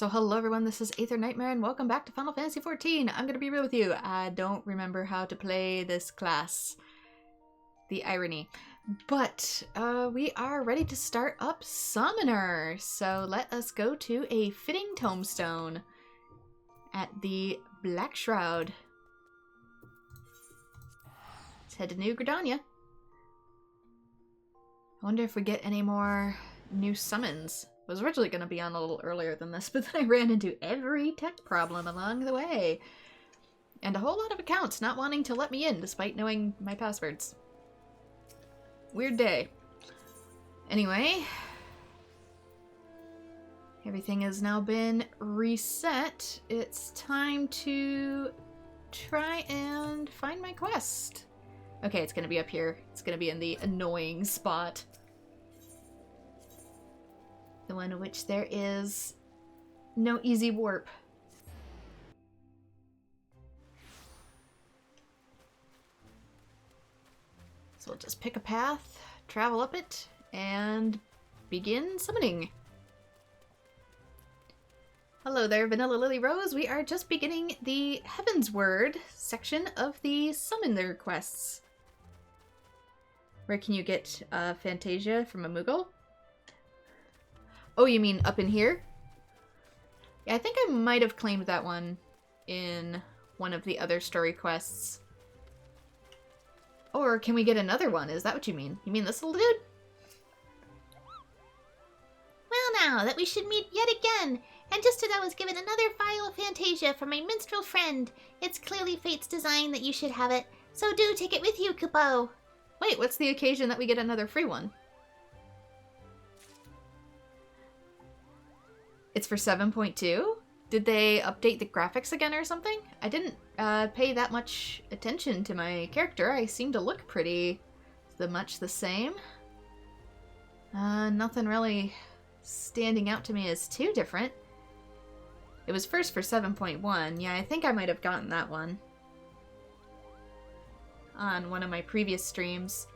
So hello everyone, this is AetherNightmare and welcome back to Final Fantasy XIV. I'm gonna be real with you, I don't remember how to play this class. The irony. But we are ready to start up Summoner. So let us go to a fitting tombstone at the Black Shroud. Let's head to New Gridania. I wonder if we get any more new summons. I was originally going to be on a little earlier than this, but then I ran into every tech problem along the way. And a whole lot of accounts not wanting to let me in despite knowing my passwords. Weird day. Anyway, everything has now been reset. It's time to try and find my quest. Okay, it's going to be up here. It's going to be in the annoying spot. The one in which there is no easy warp. So we'll just pick a path, travel up it, and begin summoning. Hello there, Vanilla Lily Rose. We are just beginning the Heavensward section of the Summoner quests. Where can you get Fantasia from a Moogle? Oh, you mean up in here? Yeah, I think I might have claimed that one in one of the other story quests. Or can we get another one? Is that what you mean? You mean this little dude? Well now, that we should meet yet again, and just as I was given another vial of Fantasia from my minstrel friend, it's clearly fate's design that you should have it, so do take it with you, Kupo. Wait, what's the occasion that we get another free one? It's for 7.2? Did they update the graphics again or something? I didn't pay that much attention to my character. I seem to look pretty much the same. Nothing really standing out to me as too different. It was first for 7.1. Yeah, I think I might have gotten that one on one of my previous streams.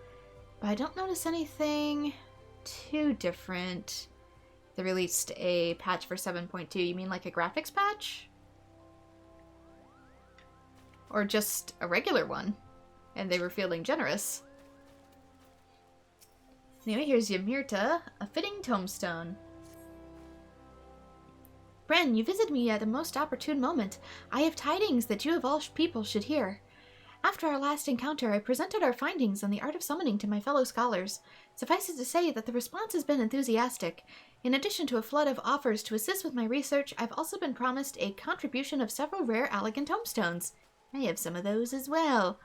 But I don't notice anything too different. They released a patch for 7.2. You mean like a graphics patch? Or just a regular one? And they were feeling generous. Anyway, here's Yamirta, a fitting tombstone. Bren, you visited me at a most opportune moment. I have tidings that you of all people should hear. After our last encounter, I presented our findings on the art of summoning to my fellow scholars. Suffice it to say that the response has been enthusiastic. In addition to a flood of offers to assist with my research, I've also been promised a contribution of several rare elegant tombstones. I have some of those as well.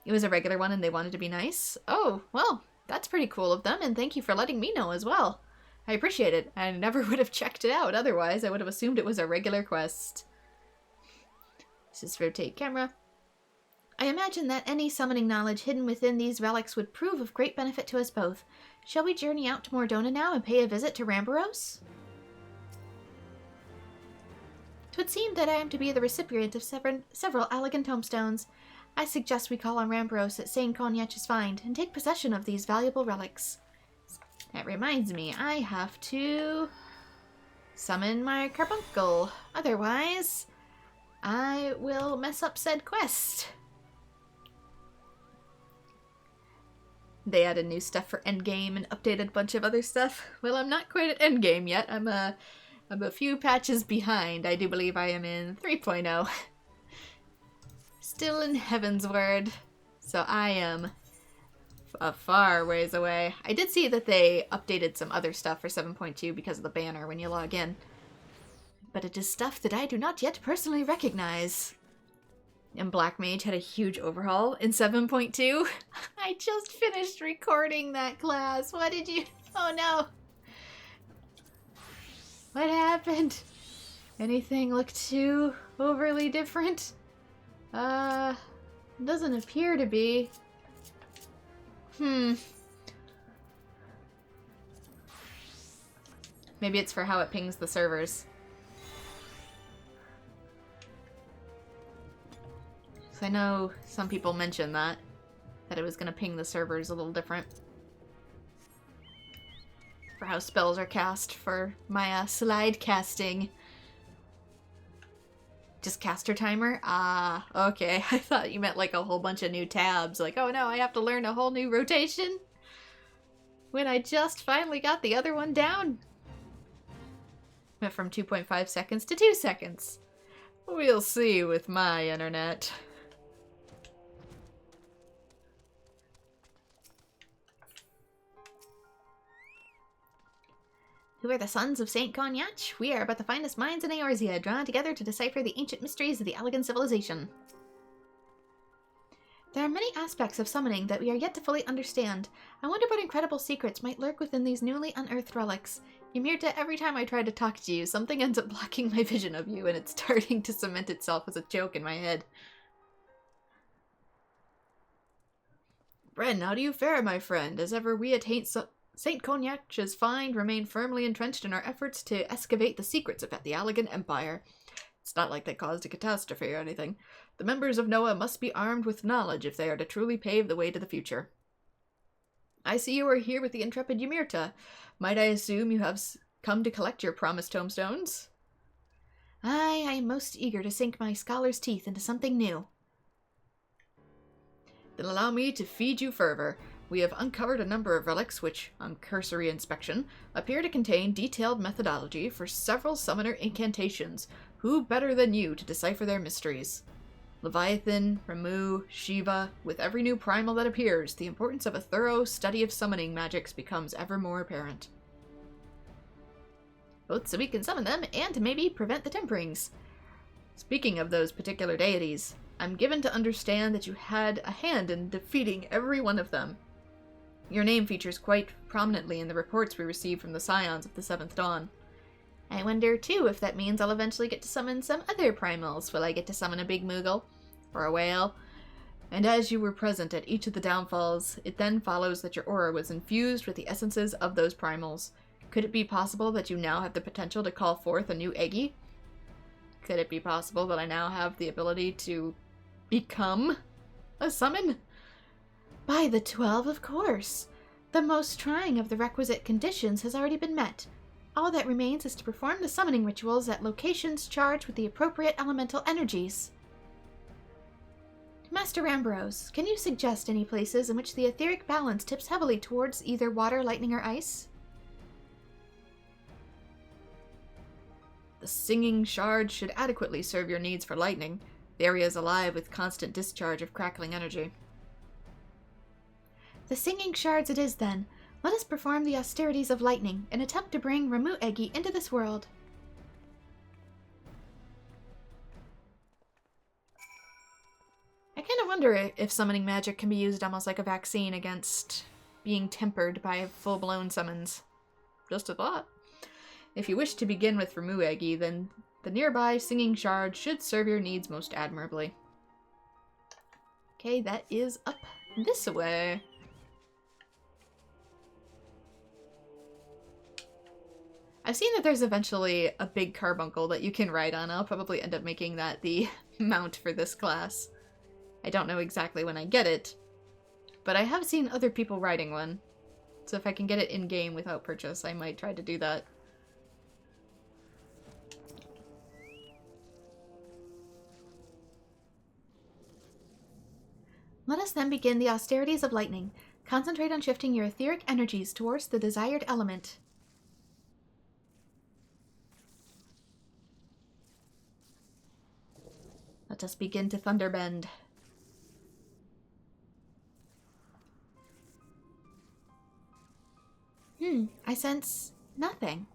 It was a regular one and they wanted to be nice? Oh, well, that's pretty cool of them, and thank you for letting me know as well. I appreciate it. I never would have checked it out otherwise. I would have assumed it was a regular quest. Let's just rotate camera. I imagine that any summoning knowledge hidden within these relics would prove of great benefit to us both. Shall we journey out to Mordona now and pay a visit to Rambaros? 'Twould seem that I am to be the recipient of several elegant tombstones. I suggest we call on Rambaros at St. Conyach's Find and take possession of these valuable relics. That reminds me, I have to summon my carbuncle. Otherwise, I will mess up said quest. They added new stuff for endgame and updated a bunch of other stuff. Well, I'm not quite at endgame yet. I'm a few patches behind. I do believe I am in 3.0. Still in Heavensward. So I am a far ways away. I did see that they updated some other stuff for 7.2 because of the banner when you log in. But it is stuff that I do not yet personally recognize. And Black Mage had a huge overhaul in 7.2. I just finished recording that class. What did you... Oh no. What happened? Anything look too overly different? Doesn't appear to be. Maybe it's for how it pings the servers. I know some people mentioned that it was going to ping the servers a little different. For how spells are cast for my slide casting. Just caster timer? Ah, okay. I thought you meant like a whole bunch of new tabs. Like, oh no, I have to learn a whole new rotation? When I just finally got the other one down? Went from 2.5 seconds to 2 seconds. We'll see with my internet. Who are the sons of Saint Cognac? We are but the finest minds in Eorzea, drawn together to decipher the ancient mysteries of the Allegan civilization. There are many aspects of summoning that we are yet to fully understand. I wonder what incredible secrets might lurk within these newly unearthed relics. Ymirta, every time I try to talk to you, something ends up blocking my vision of you, and it's starting to cement itself as a joke in my head. Bren, how do you fare, my friend? As ever, we at St. Cognac's find remain firmly entrenched in our efforts to excavate the secrets of the Allegan Empire. It's not like they caused a catastrophe or anything. The members of Noah must be armed with knowledge if they are to truly pave the way to the future. I see you are here with the intrepid Ymirta. Might I assume you have come to collect your promised tomestones? Aye, I am most eager to sink my scholar's teeth into something new. Then allow me to feed you fervor. We have uncovered a number of relics which, on cursory inspection, appear to contain detailed methodology for several summoner incantations. Who better than you to decipher their mysteries? Leviathan, Ramu, Shiva, with every new primal that appears, the importance of a thorough study of summoning magics becomes ever more apparent. Both so we can summon them and to maybe prevent the temperings. Speaking of those particular deities, I'm given to understand that you had a hand in defeating every one of them. Your name features quite prominently in the reports we received from the Scions of the Seventh Dawn. I wonder, too, if that means I'll eventually get to summon some other primals. Will I get to summon a big Moogle? Or a whale? And as you were present at each of the downfalls, it then follows that your aura was infused with the essences of those primals. Could it be possible that you now have the potential to call forth a new Eggy? Could it be possible that I now have the ability to become a summon? By the 12, of course. The most trying of the requisite conditions has already been met. All that remains is to perform the summoning rituals at locations charged with the appropriate elemental energies. Master Ambrose, can you suggest any places in which the etheric balance tips heavily towards either water, lightning, or ice? The singing shard should adequately serve your needs for lightning. The area is alive with constant discharge of crackling energy. The singing shards it is, then. Let us perform the austerities of lightning and attempt to bring Ramu Eggy into this world. I kind of wonder if summoning magic can be used almost like a vaccine against being tempered by full-blown summons. Just a thought. If you wish to begin with Ramu Eggy, then the nearby singing shard should serve your needs most admirably. Okay, that is up this way. I've seen that there's eventually a big carbuncle that you can ride on. I'll probably end up making that the mount for this class. I don't know exactly when I get it, but I have seen other people riding one. So if I can get it in-game without purchase, I might try to do that. Let us then begin the austerities of lightning. Concentrate on shifting your etheric energies towards the desired element. Let us begin to thunderbend. I sense nothing.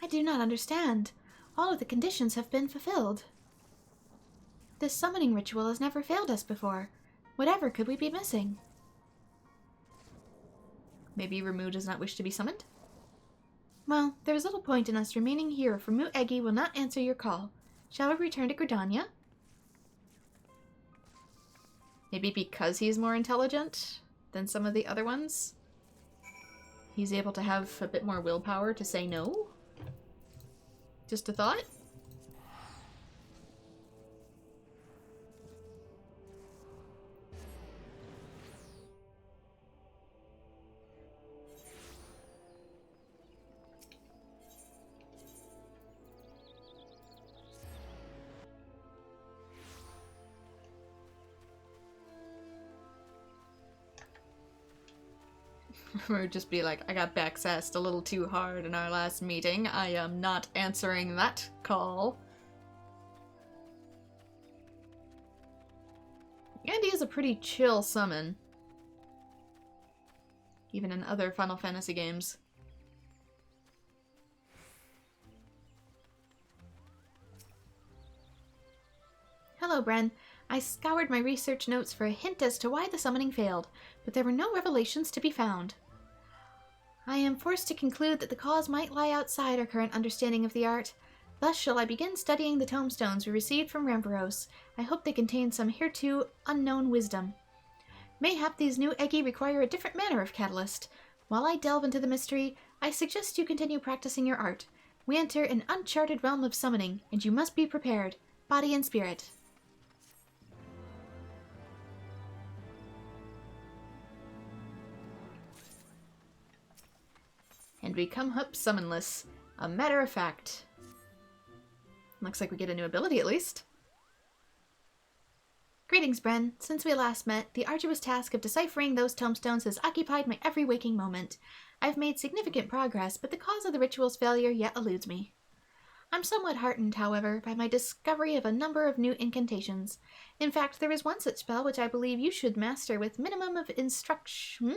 I do not understand. All of the conditions have been fulfilled. This summoning ritual has never failed us before. Whatever could we be missing? Maybe Ramu does not wish to be summoned? Well, there is little point in us remaining here if Ramu Eggy will not answer your call. Shall we return to Gridania? Maybe because he's more intelligent than some of the other ones? He's able to have a bit more willpower to say no? Just a thought? Or just be like, I got backsassed a little too hard in our last meeting. I am not answering that call. Andy is a pretty chill summon. Even in other Final Fantasy games. Hello, Bren. I scoured my research notes for a hint as to why the summoning failed, but there were no revelations to be found. I am forced to conclude that the cause might lie outside our current understanding of the art. Thus shall I begin studying the tomestones we received from Ramperos. I hope they contain some hereto unknown wisdom. Mayhap these new Eggi require a different manner of catalyst. While I delve into the mystery, I suggest you continue practicing your art. We enter an uncharted realm of summoning, and you must be prepared, body and spirit. And we come up summonless. A matter of fact. Looks like we get a new ability at least. Greetings, Bren. Since we last met, the arduous task of deciphering those tomestones has occupied my every waking moment. I've made significant progress, but the cause of the ritual's failure yet eludes me. I'm somewhat heartened, however, by my discovery of a number of new incantations. In fact, there is one such spell which I believe you should master with minimum of instruction.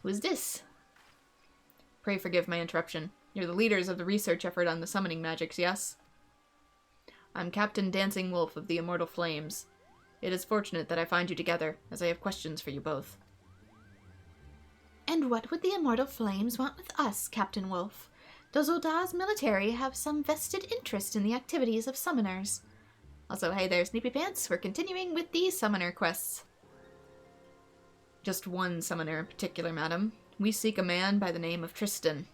Who's this? Pray forgive my interruption. You're the leaders of the research effort on the summoning magics, yes? I'm Captain Dancing Wolf of the Immortal Flames. It is fortunate that I find you together, as I have questions for you both. And what would the Immortal Flames want with us, Captain Wolf? Does Ul'dah's military have some vested interest in the activities of summoners? Also, hey there, Sneepy Pants. We're continuing with the summoner quests. Just one summoner in particular, madam. We seek a man by the name of Tristan.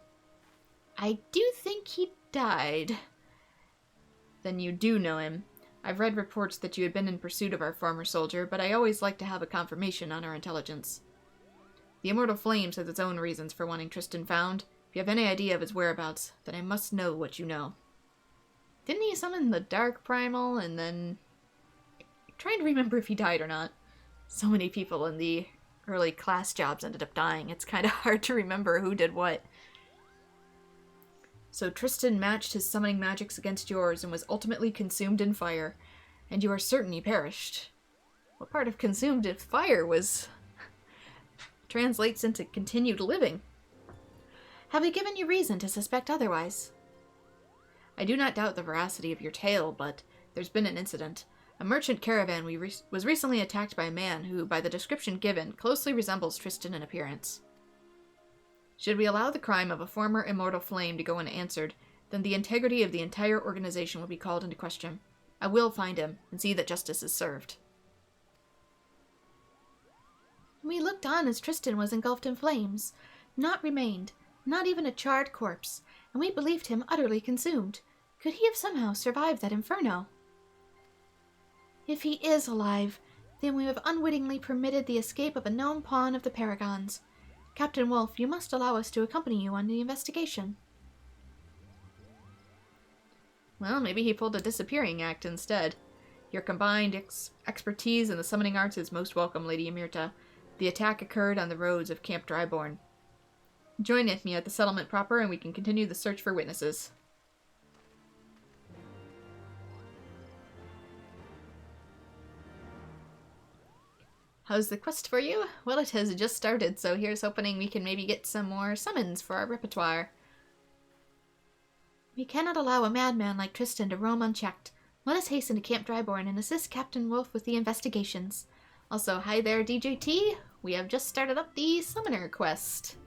I do think he died. Then you do know him. I've read reports that you had been in pursuit of our former soldier, but I always like to have a confirmation on our intelligence. The Immortal Flames has its own reasons for wanting Tristan found. If you have any idea of his whereabouts, then I must know what you know. Didn't he summon the Dark Primal and then... I'm trying to remember if he died or not. So many people in the early class jobs ended up dying. It's kind of hard to remember who did what. So Tristan matched his summoning magics against yours and was ultimately consumed in fire. And you are certain he perished. What part of consumed in fire was... translates into continued living? Have we given you reason to suspect otherwise? I do not doubt the veracity of your tale, but there's been an incident. A merchant caravan was recently attacked by a man who, by the description given, closely resembles Tristan in appearance. Should we allow the crime of a former immortal flame to go unanswered, then the integrity of the entire organization will be called into question. I will find him and see that justice is served. We looked on as Tristan was engulfed in flames. Naught remained, not even a charred corpse, and we believed him utterly consumed. Could he have somehow survived that inferno? If he is alive, then we have unwittingly permitted the escape of a known pawn of the Paragons. Captain Wolf, you must allow us to accompany you on the investigation. Well, maybe he pulled a disappearing act instead. Your combined expertise in the summoning arts is most welcome, Lady Emirta. The attack occurred on the roads of Camp Dryborn. Join me at the settlement proper and we can continue the search for witnesses. How's the quest for you? Well, it has just started, so here's hoping we can maybe get some more summons for our repertoire. We cannot allow a madman like Tristan to roam unchecked. Let us hasten to Camp Dryborn and assist Captain Wolf with the investigations. Also, hi there, DJT. We have just started up the summoner quest.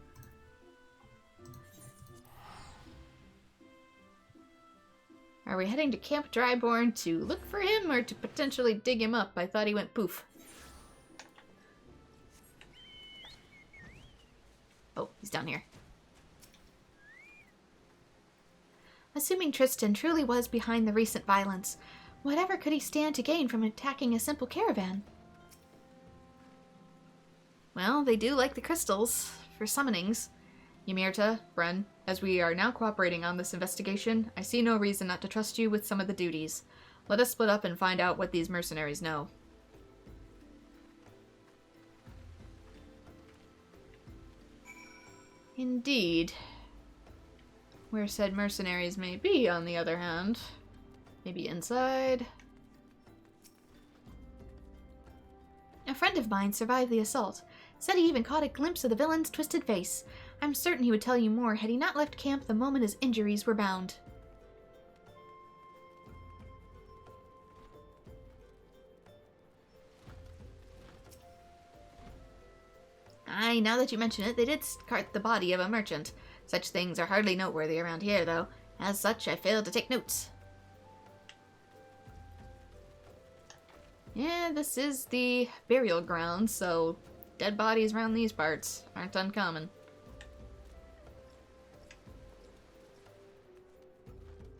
Are we heading to Camp Dryborn to look for him or to potentially dig him up? I thought he went poof. Oh, he's down here. Assuming Tristan truly was behind the recent violence, whatever could he stand to gain from attacking a simple caravan? Well, they do like the crystals for summonings. Emirta, Bren, as we are now cooperating on this investigation, I see no reason not to trust you with some of the duties. Let us split up and find out what these mercenaries know. Indeed. Where said mercenaries may be, on the other hand. Maybe inside. A friend of mine survived the assault. Said he even caught a glimpse of the villain's twisted face. I'm certain he would tell you more had he not left camp the moment his injuries were bound. Aye, now that you mention it, they did cart the body of a merchant. Such things are hardly noteworthy around here, though. As such, I failed to take notes. Yeah, this is the burial ground, so dead bodies around these parts aren't uncommon.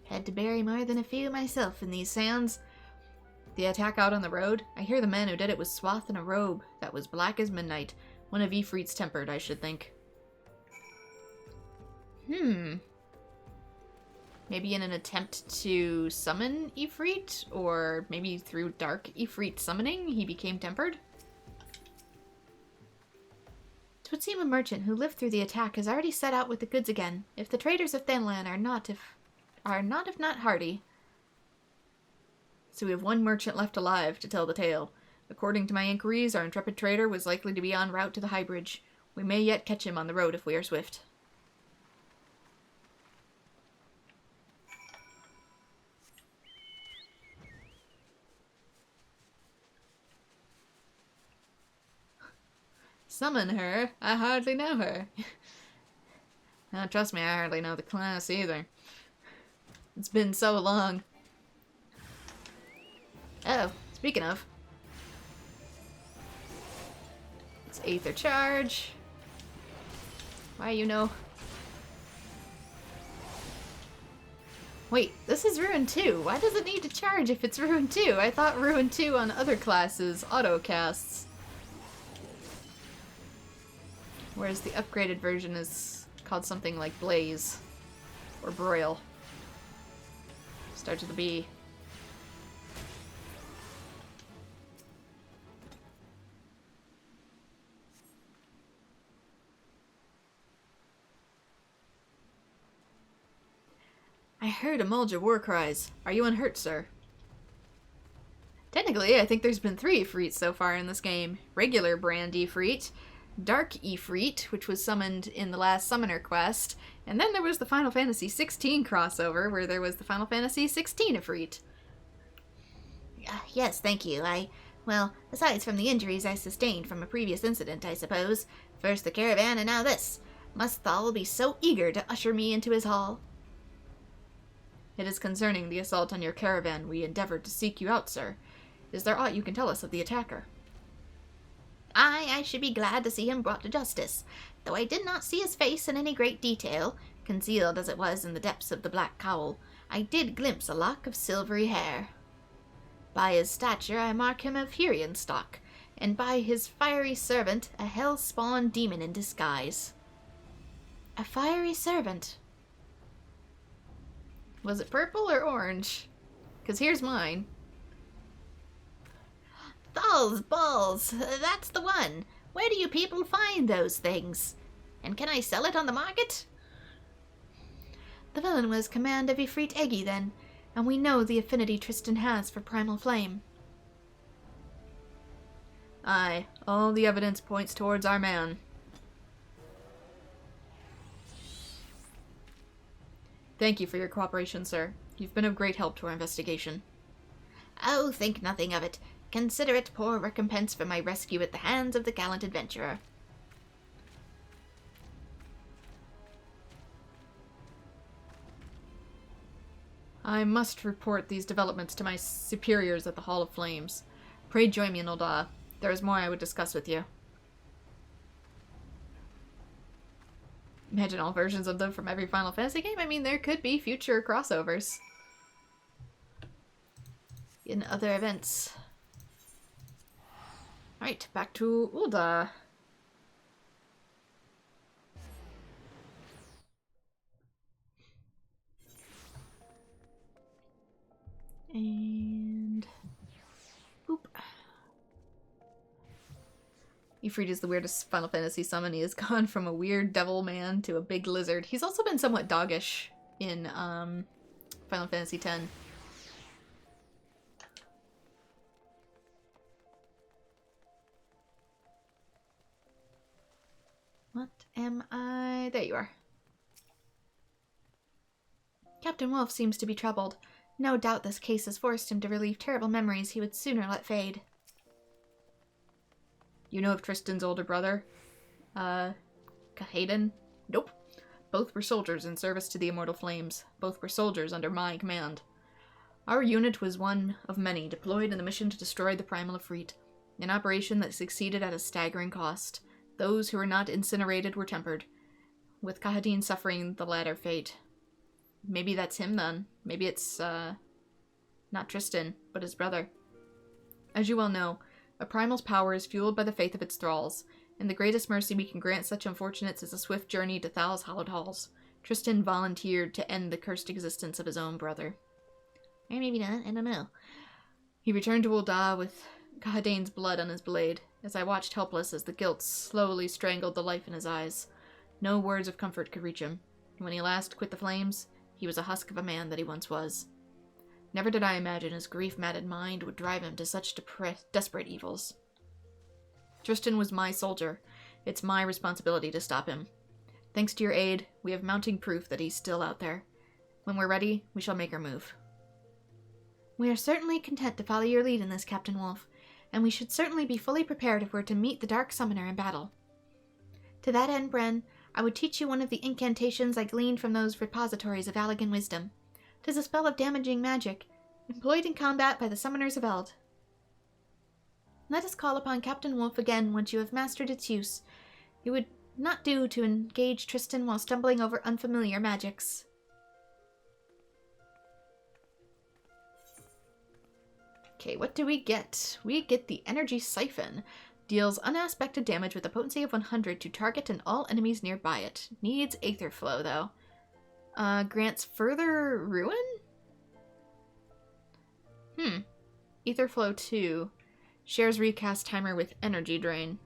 Had to bury more than a few myself in these sands. The attack out on the road, I hear the man who did it was swathed in a robe that was black as midnight. One of Ifrit's tempered, I should think. Maybe in an attempt to summon Ifrit, or maybe through dark Ifrit summoning, he became tempered? It would seem a merchant who lived through the attack has already set out with the goods again, if the traders of Thenlan are not if not hardy. So we have one merchant left alive to tell the tale. According to my inquiries, our intrepid trader was likely to be en route to the High Bridge. We may yet catch him on the road if we are swift. Summon her? I hardly know her. Now, trust me, I hardly know the class either. It's been so long. Oh, speaking of. It's Aether Charge. Why, you know. Wait, this is Ruin 2. Why does it need to charge if it's Ruin 2? I thought Ruin 2 on other classes auto-casts. Whereas the upgraded version is called something like Blaze. Or Broil. Starts with a B. I heard Emulja war cries. Are you unhurt, sir? Technically, I think there's been 3 Ifrits so far in this game. Regular brand Ifrit, Dark Ifrit, which was summoned in the last Summoner quest, and then there was the Final Fantasy XIV crossover, where there was the Final Fantasy XVI Ifrit. Yes, thank you. Well, besides from the injuries I sustained from a previous incident, I suppose. First the caravan and now this. Must Thal be so eager to usher me into his hall? It is concerning the assault on your caravan we endeavored to seek you out, sir. Is there aught you can tell us of the attacker? I should be glad to see him brought to justice, though I did not see his face in any great detail, concealed as it was in the depths of the black cowl. I did glimpse a lock of silvery hair. By his stature I mark him of Hyrien stock, and by his fiery servant a hell-spawned demon in disguise. A fiery servant? Was it purple or orange? 'Cause here's mine. Thal's balls! That's the one! Where do you people find those things? And can I sell it on the market? The villain was command of Ifrit Eggy then, and we know the affinity Tristan has for primal flame. Aye, all the evidence points towards our man. Thank you for your cooperation, sir. You've been of great help to our investigation. Oh, think nothing of it. Consider it poor recompense for my rescue at the hands of the gallant adventurer. I must report these developments to my superiors at the Hall of Flames. Pray join me in Ul'dah. There is more I would discuss with you. Imagine all versions of them from every Final Fantasy game. I mean, there could be future crossovers. In other events. Alright, back to Ul'dah. And... boop. Ifrit is the weirdest Final Fantasy summon. He has gone from a weird devil man to a big lizard. He's also been somewhat doggish in Final Fantasy X. What am I? There you are. Captain Wolf seems to be troubled. No doubt this case has forced him to relieve terrible memories he would sooner let fade. You know of Tristan's older brother? Hayden? Nope. Both were soldiers in service to the Immortal Flames. Both were soldiers under my command. Our unit was one of many deployed in the mission to destroy the Primal Ifrit, an operation that succeeded at a staggering cost. Those who were not incinerated were tempered, with Kahadin suffering the latter fate. Maybe that's him then. Maybe it's, not Tristan, but his brother. As you well know, a primal's power is fueled by the faith of its thralls, and the greatest mercy we can grant such unfortunates is a swift journey to Thal's hallowed halls. Tristan volunteered to end the cursed existence of his own brother. Or maybe not, I don't know. He returned to Ul'dah with Kahadain's blood on his blade, as I watched helpless as the guilt slowly strangled the life in his eyes. No words of comfort could reach him. When he last quit the flames, he was a husk of a man that he once was. Never did I imagine his grief-maddened mind would drive him to such desperate evils. Tristan was my soldier. It's my responsibility to stop him. Thanks to your aid, we have mounting proof that he's still out there. When we're ready, we shall make our move. We are certainly content to follow your lead in this, Captain Wolf, and we should certainly be fully prepared if we're to meet the Dark Summoner in battle. To that end, Bren, I would teach you one of the incantations I gleaned from those repositories of Allegan wisdom. 'Tis a spell of damaging magic, employed in combat by the summoners of Eld. Let us call upon Captain Wolf again once you have mastered its use. It would not do to engage Tristan while stumbling over unfamiliar magics. Okay, what do we get? We get the Energy Siphon. Deals unaspected damage with a potency of 100 to target and all enemies nearby it. Needs Aether Flow, though. Grants further ruin? Aether Flow 2. Shares recast timer with Energy Drain.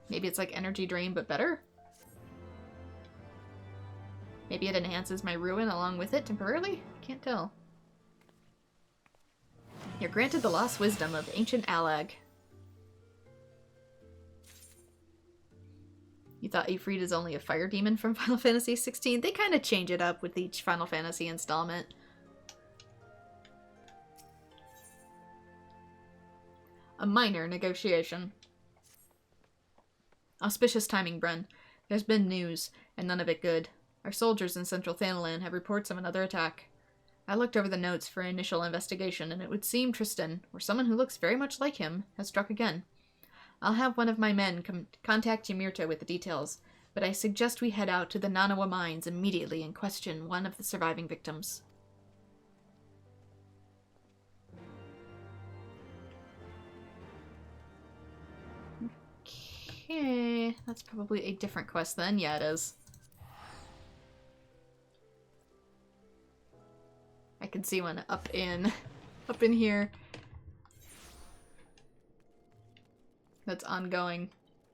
Maybe it's like Energy Drain, but better? Maybe it enhances my ruin along with it temporarily? Can't tell. You're granted the lost wisdom of Ancient Allag. You thought Ifrit is only a fire demon from Final Fantasy XVI? They kind of change it up with each Final Fantasy installment. A minor negotiation. Auspicious timing, Bren. There's been news, and none of it good. Our soldiers in Central Thanalan have reports of another attack. I looked over the notes for initial investigation, and it would seem Tristan, or someone who looks very much like him, has struck again. I'll have one of my men contact Ymir with the details, but I suggest we head out to the Nanawa mines immediately and question one of the surviving victims. Okay, that's probably a different quest then. Yeah, it is. I can see one up in here. That's ongoing.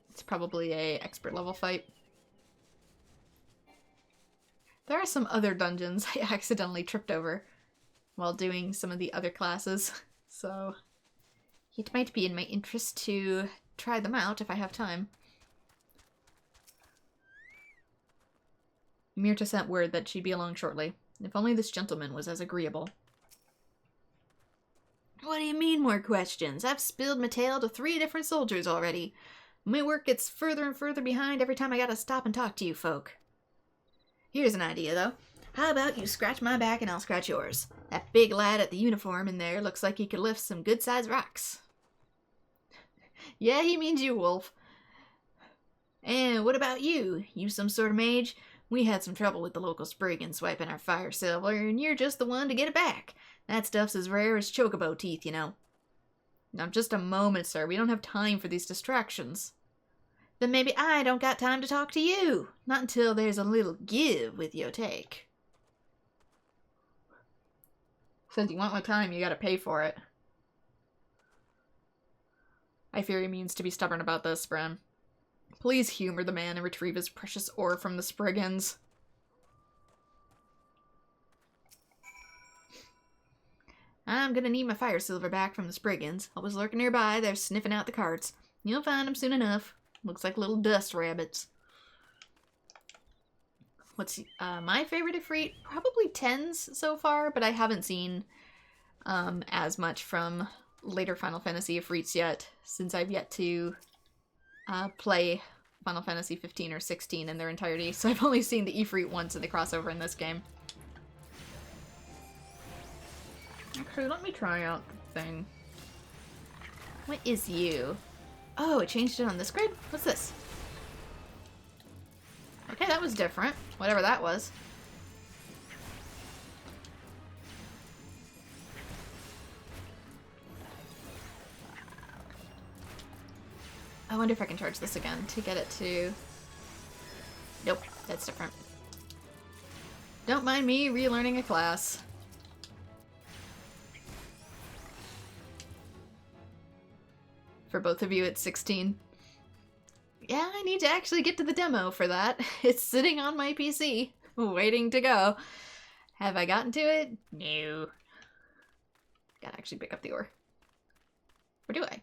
It's probably a expert level fight. There are some other dungeons I accidentally tripped over while doing some of the other classes, so it might be in my interest to try them out if I have time. Mirta sent word that she'd be along shortly. If only this gentleman was as agreeable. What do you mean, more questions? I've spilled my tale to 3 different soldiers already. My work gets further and further behind every time I gotta stop and talk to you folk. Here's an idea, though. How about you scratch my back and I'll scratch yours? That big lad at the uniform in there looks like he could lift some good-sized rocks. Yeah, he means you, Wolf. And what about you? You some sort of mage? We had some trouble with the local Spriggan swiping our fire silver, and you're just the one to get it back. That stuff's as rare as chocobo teeth, you know. Now, just a moment, sir. We don't have time for these distractions. Then maybe I don't got time to talk to you. Not until there's a little give with your take. Since you want my time, you gotta pay for it. I fear he means to be stubborn about this, Bren. Please humor the man and retrieve his precious ore from the Spriggans. I'm gonna need my fire silver back from the Spriggans. Always lurking nearby, they're sniffing out the carts. You'll find them soon enough. Looks like little dust rabbits. What's my favorite Ifrit? Probably Tens so far, but I haven't seen as much from later Final Fantasy Ifrits yet, since I've yet to play Final Fantasy XV or XVI in their entirety, so I've only seen the Ifrit once in the crossover in this game. Actually, let me try out the thing. What is you? Oh, it changed it on this grid? What's this? Okay, that was different. Whatever that was. I wonder if I can charge this again to get it to... Nope, that's different. Don't mind me relearning a class. For both of you, it's 16. Yeah, I need to actually get to the demo for that. It's sitting on my PC, waiting to go. Have I gotten to it? No. Gotta actually pick up the ore. Or do I?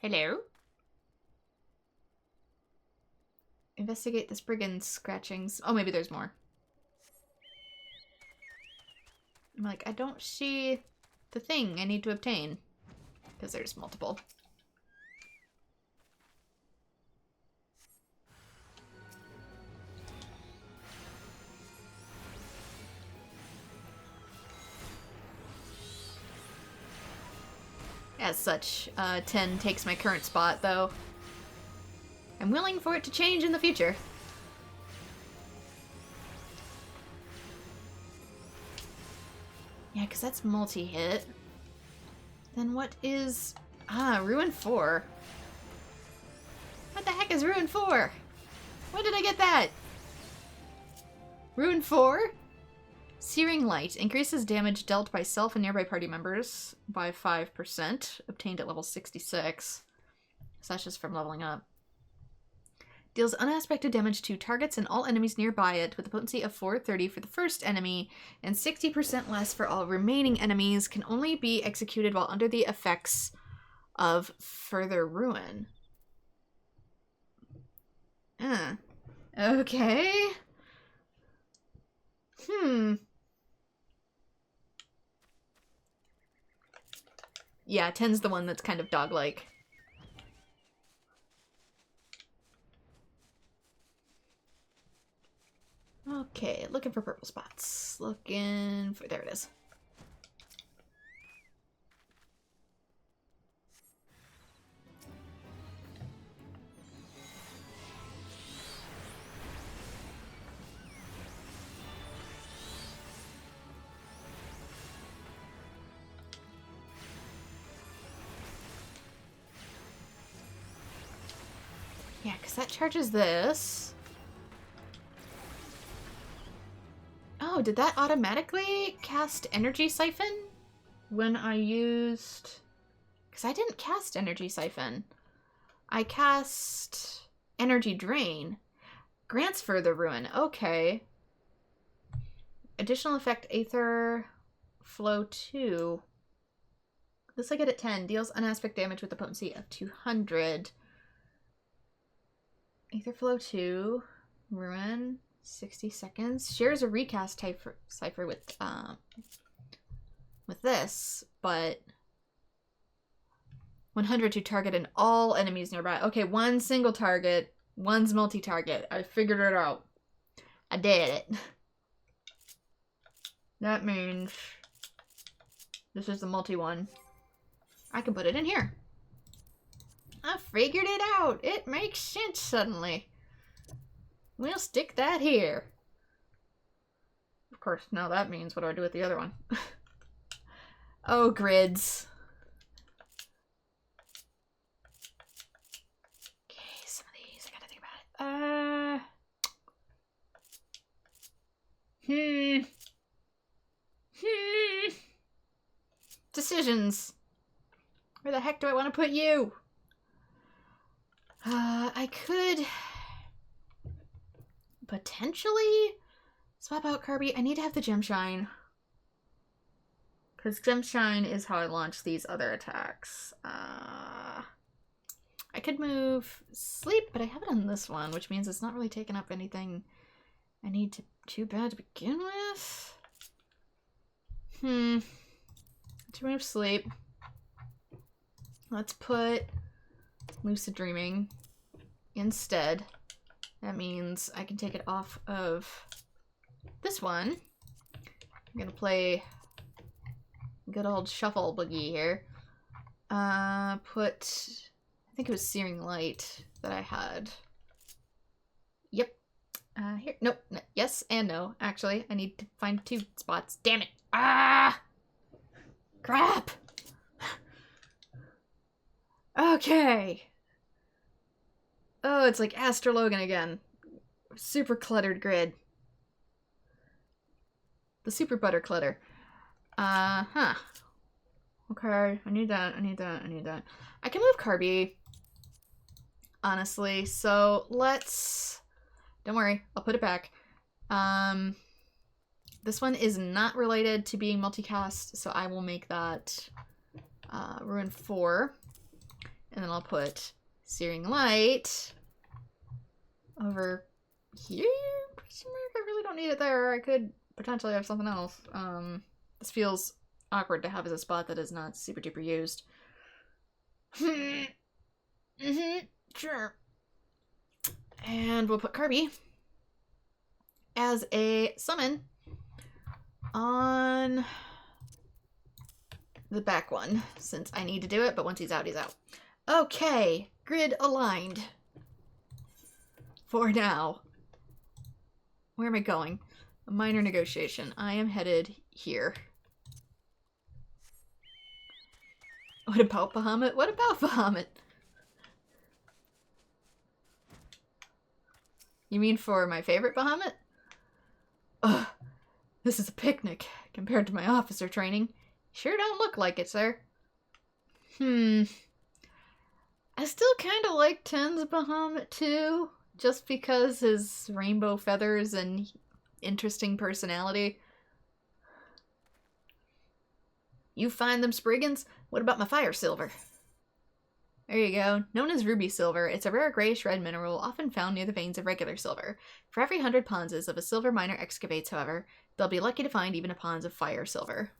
Hello? Investigate the Spriggan scratchings. Oh, maybe there's more. I'm like, I don't see the thing I need to obtain. Because there's multiple. As such, 10 takes my current spot, though. I'm willing for it to change in the future. Yeah, because that's multi-hit. Then what is... Ah, Ruin 4. What the heck is Ruin 4? When did I get that? Ruin 4? Searing Light. Increases damage dealt by self and nearby party members by 5%. Obtained at level 66. So that's just from leveling up. Deals unaspected damage to targets and all enemies nearby it with a potency of 430 for the first enemy and 60% less for all remaining enemies. Can only be executed while under the effects of further ruin. Okay. Yeah, 10's the one that's kind of dog-like. Okay, looking for purple spots. Looking for... There it is. Yeah, because that charges this. Oh, did that automatically cast Energy Siphon when I used... Because I didn't cast Energy Siphon. I cast Energy Drain. Grants further ruin. Okay. Additional effect Aether Flow 2. This I get at 10. Deals unaspect damage with a potency of 200. Aether Flow 2. Ruin. 60 seconds. Shares a recast cipher with this, but 100 to target and all enemies nearby. Okay, one single target, one's multi-target. I figured it out. I did it. That means this is the multi one. I can put it in here. I figured it out. It makes sense suddenly. We'll stick that here. Of course, now that means what do I do with the other one? Oh, grids. Okay, some of these, I gotta think about it. Decisions. Where the heck do I want to put you? I could potentially swap out Kirby. I need to have the Gem Shine. Because Gem Shine is how I launch these other attacks. I could move Sleep, but I have it on this one, which means it's not really taking up anything I need too bad to begin with. To move Sleep, let's put Lucid Dreaming instead. That means I can take it off of this one. I'm gonna play good old Shuffle Boogie here. I think it was Searing Light that I had. Yep. Here. Nope. Yes and no. Actually, I need to find 2 spots. Damn it. Ah! Crap! Okay. Oh, it's like Aster Logan again. Super cluttered grid. The super butter clutter. Okay, I need that. I can move Kirby, honestly, so let's... Don't worry, I'll put it back. This one is not related to being multicast, so I will make that Ruin 4. And then I'll put Searing Light over here? I really don't need it there. I could potentially have something else. This feels awkward to have as a spot that is not super duper used. Sure. And we'll put Kirby as a summon on the back one, since I need to do it, but once he's out, he's out. Okay, grid aligned. For now. Where am I going? A minor negotiation. I am headed here. What about Bahamut? What about Bahamut? You mean for my favorite Bahamut? Ugh, this is a picnic compared to my officer training. Sure don't look like it, sir. I still kind of like Ten's Bahamut too, just because his rainbow feathers and interesting personality. You find them Spriggans? What about my fire silver? There you go. Known as ruby silver, it's a rare grayish-red mineral often found near the veins of regular silver. For every 100 ponzas of a silver miner excavates, however, they'll be lucky to find even a ponz of fire silver.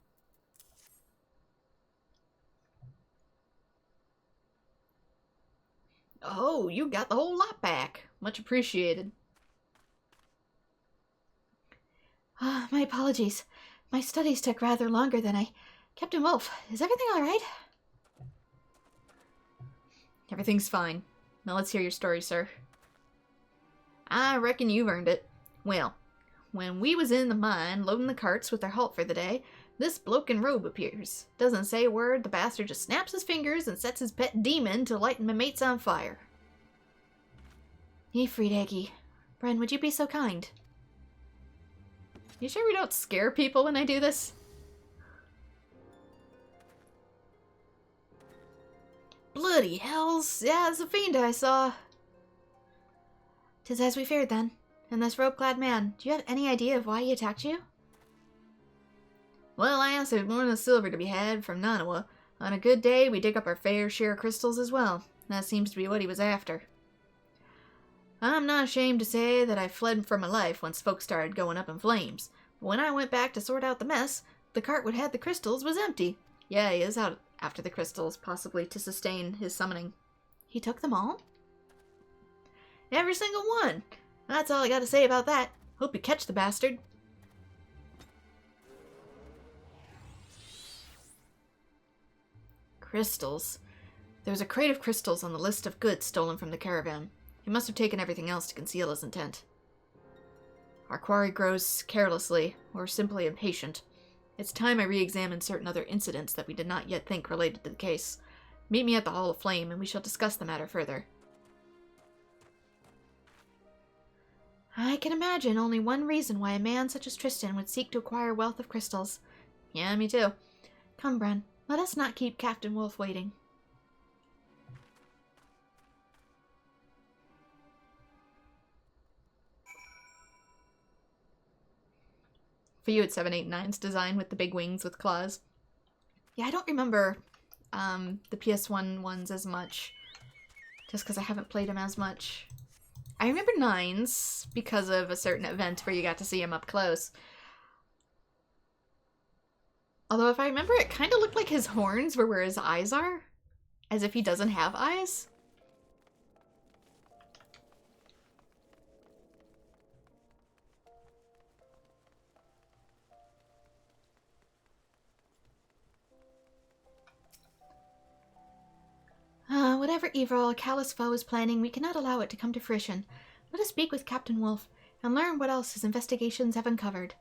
Oh, you got the whole lot back. Much appreciated. My apologies. My studies took rather longer than I... Captain Wolf, is everything all right? Everything's fine. Now let's hear your story, sir. I reckon you've earned it. Well, when we was in the mine loading the carts with their halt for the day, this bloke in robe appears. Doesn't say a word, the bastard just snaps his fingers and sets his pet demon to lighting my mates on fire. Ifrit Eggy. Bren, would you be so kind? You sure we don't scare people when I do this? Bloody hells! Yeah, it's a fiend I saw. 'Tis as we feared then. And this robe-clad man, do you have any idea of why he attacked you? Well, I asked, there's more than silver to be had from Nanawa. On a good day, we dig up our fair share of crystals as well. That seems to be what he was after. I'm not ashamed to say that I fled for my life once folks started going up in flames. But when I went back to sort out the mess, the cart which had the crystals was empty. Yeah, he is out after the crystals, possibly to sustain his summoning. He took them all? Every single one! That's all I gotta say about that. Hope you catch the bastard. Crystals. There was a crate of crystals on the list of goods stolen from the caravan. He must have taken everything else to conceal his intent. Our quarry grows carelessly, or simply impatient. It's time I re-examined certain other incidents that we did not yet think related to the case. Meet me at the Hall of Flame, and we shall discuss the matter further. I can imagine only one reason why a man such as Tristan would seek to acquire wealth of crystals. Yeah, me too. Come, Bren, let us not keep Captain Wolf waiting. For you, it's 789's design with the big wings with claws. Yeah, I don't remember the PS1 ones as much, just because I haven't played them as much. I remember 9's because of a certain event where you got to see him up close. Although if I remember, it kind of looked like his horns were where his eyes are, as if he doesn't have eyes. Whatever evil callous foe is planning, we cannot allow it to come to fruition. Let us speak with Captain Wolf and learn what else his investigations have uncovered.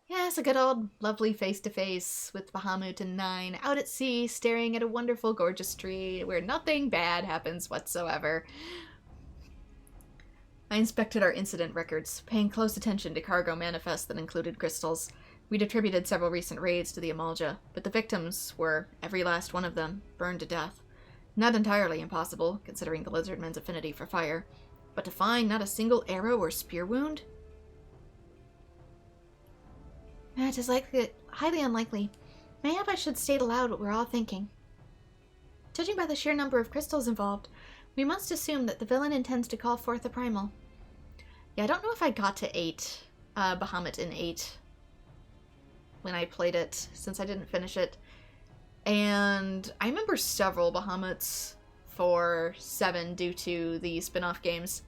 Yes, a good old lovely face-to-face with Bahamut and 9 out at sea, staring at a wonderful, gorgeous tree where nothing bad happens whatsoever. I inspected our incident records, paying close attention to cargo manifests that included crystals. We'd attributed several recent raids to the Amalja, but the victims were, every last one of them, burned to death. Not entirely impossible, considering the lizardmen's affinity for fire, but to find not a single arrow or spear wound? It is highly unlikely. Mayhap I should state aloud what we're all thinking. Judging by the sheer number of crystals involved, we must assume that the villain intends to call forth a primal. Yeah, I don't know if I got to 8, Bahamut in 8, when I played it, since I didn't finish it. And I remember several Bahamuts for 7 due to the spin-off games.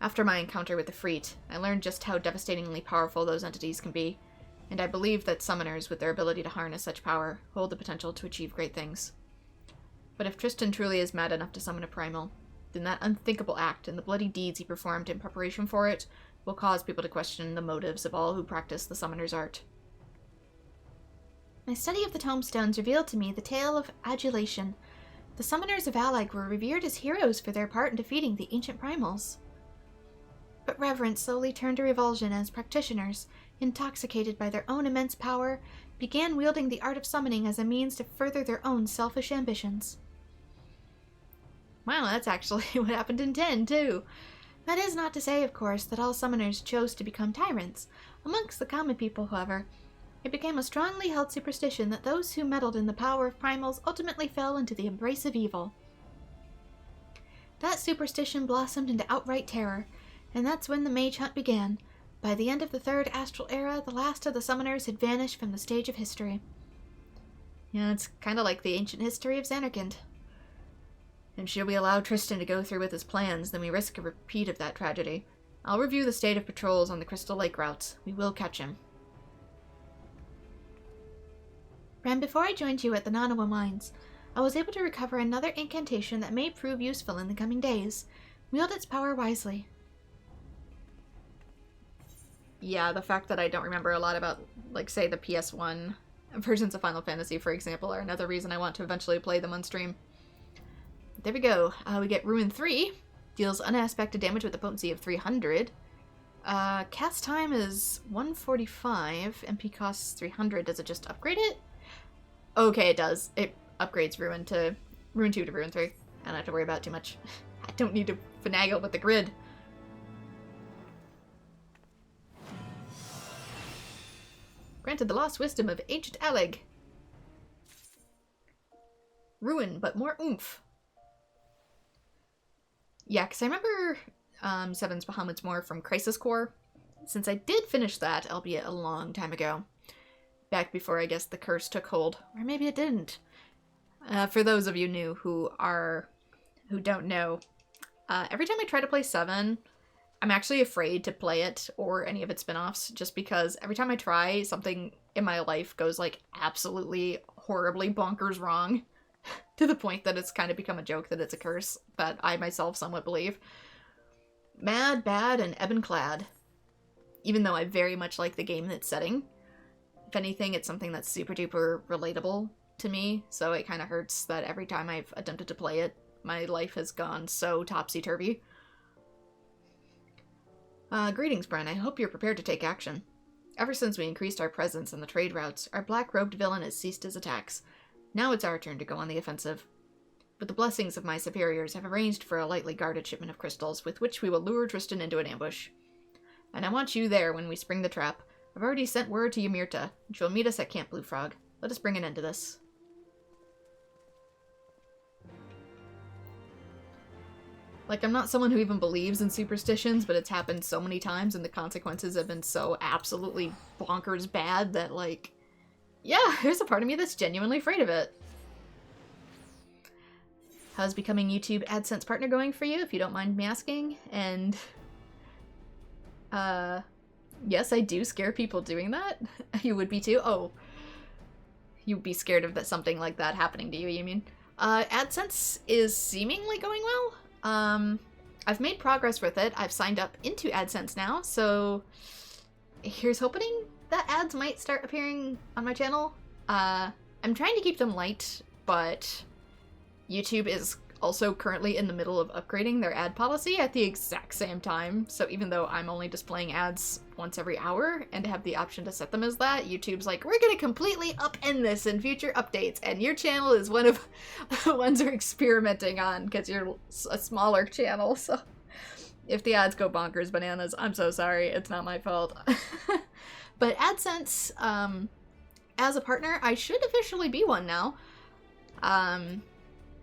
After my encounter with the Freet, I learned just how devastatingly powerful those entities can be, and I believe that summoners with their ability to harness such power hold the potential to achieve great things. But if Tristan truly is mad enough to summon a primal, then that unthinkable act and the bloody deeds he performed in preparation for it will cause people to question the motives of all who practice the summoner's art. My study of the tombstones revealed to me the tale of adulation. The summoners of Allag were revered as heroes for their part in defeating the ancient primals. But reverence slowly turned to revulsion as practitioners, intoxicated by their own immense power, began wielding the art of summoning as a means to further their own selfish ambitions. Wow, that's actually what happened in 10, too. That is not to say, of course, that all summoners chose to become tyrants. Amongst the common people, however, it became a strongly held superstition that those who meddled in the power of primals ultimately fell into the embrace of evil. That superstition blossomed into outright terror, and that's when the mage hunt began. By the end of the Third Astral Era, the last of the summoners had vanished from the stage of history. Yeah, it's kind of like the ancient history of Xanarkand. And should we allow Tristan to go through with his plans, then we risk a repeat of that tragedy. I'll review the state of patrols on the Crystal Lake routes. We will catch him. Ran, before I joined you at the Nanawa Mines, I was able to recover another incantation that may prove useful in the coming days. Wield its power wisely. Yeah, the fact that I don't remember a lot about, like, say, the PS1 versions of Final Fantasy, for example, are another reason I want to eventually play them on stream. There we go. We get Ruin 3. Deals unaspected damage with a potency of 300. Cast time is 145. MP costs 300. Does it just upgrade it? Okay, it does. It upgrades Ruin 2 to Ruin 3. I don't have to worry about it too much. I don't need to finagle with the grid. Granted the lost wisdom of ancient Allag. Ruin, but more oomph. Yeah, because I remember 7's Bahamut's more from Crisis Core, since I did finish that, albeit a long time ago. Back before, I guess, the curse took hold. Or maybe it didn't. For those of you who don't know, every time I try to play 7, I'm actually afraid to play it or any of its spin-offs, just because every time I try, something in my life goes, like, absolutely horribly bonkers wrong. To the point that it's kind of become a joke that it's a curse, but I myself somewhat believe. Mad, bad, and ebon-clad. Even though I very much like the game and its setting. If anything, it's something that's super-duper relatable to me, so it kind of hurts that every time I've attempted to play it, my life has gone so topsy-turvy. Greetings, Bren. I hope you're prepared to take action. Ever since we increased our presence on the trade routes, our black-robed villain has ceased his attacks. Now it's our turn to go on the offensive. With the blessings of my superiors, I've arranged for a lightly guarded shipment of crystals with which we will lure Tristan into an ambush. And I want you there when we spring the trap. I've already sent word to Ymirta, and she'll meet us at Camp Blue Frog. Let us bring an end to this. Like, I'm not someone who even believes in superstitions, but it's happened so many times and the consequences have been so absolutely bonkers bad that, like, yeah, there's a part of me that's genuinely afraid of it. How's becoming YouTube AdSense partner going for you, if you don't mind me asking? And, yes, I do scare people doing that. You would be too? Oh. You'd be scared of that, something like that happening to you, you mean? AdSense is seemingly going well. I've made progress with it. I've signed up into AdSense now, so here's hoping that ads might start appearing on my channel. I'm trying to keep them light, but YouTube is also currently in the middle of upgrading their ad policy at the exact same time. So even though I'm only displaying ads once every hour and have the option to set them as that, YouTube's like, we're gonna completely upend this in future updates, and your channel is one of the ones we're experimenting on because you're a smaller channel. So if the ads go bonkers bananas, I'm so sorry. It's not my fault. But AdSense, as a partner, I should officially be one now.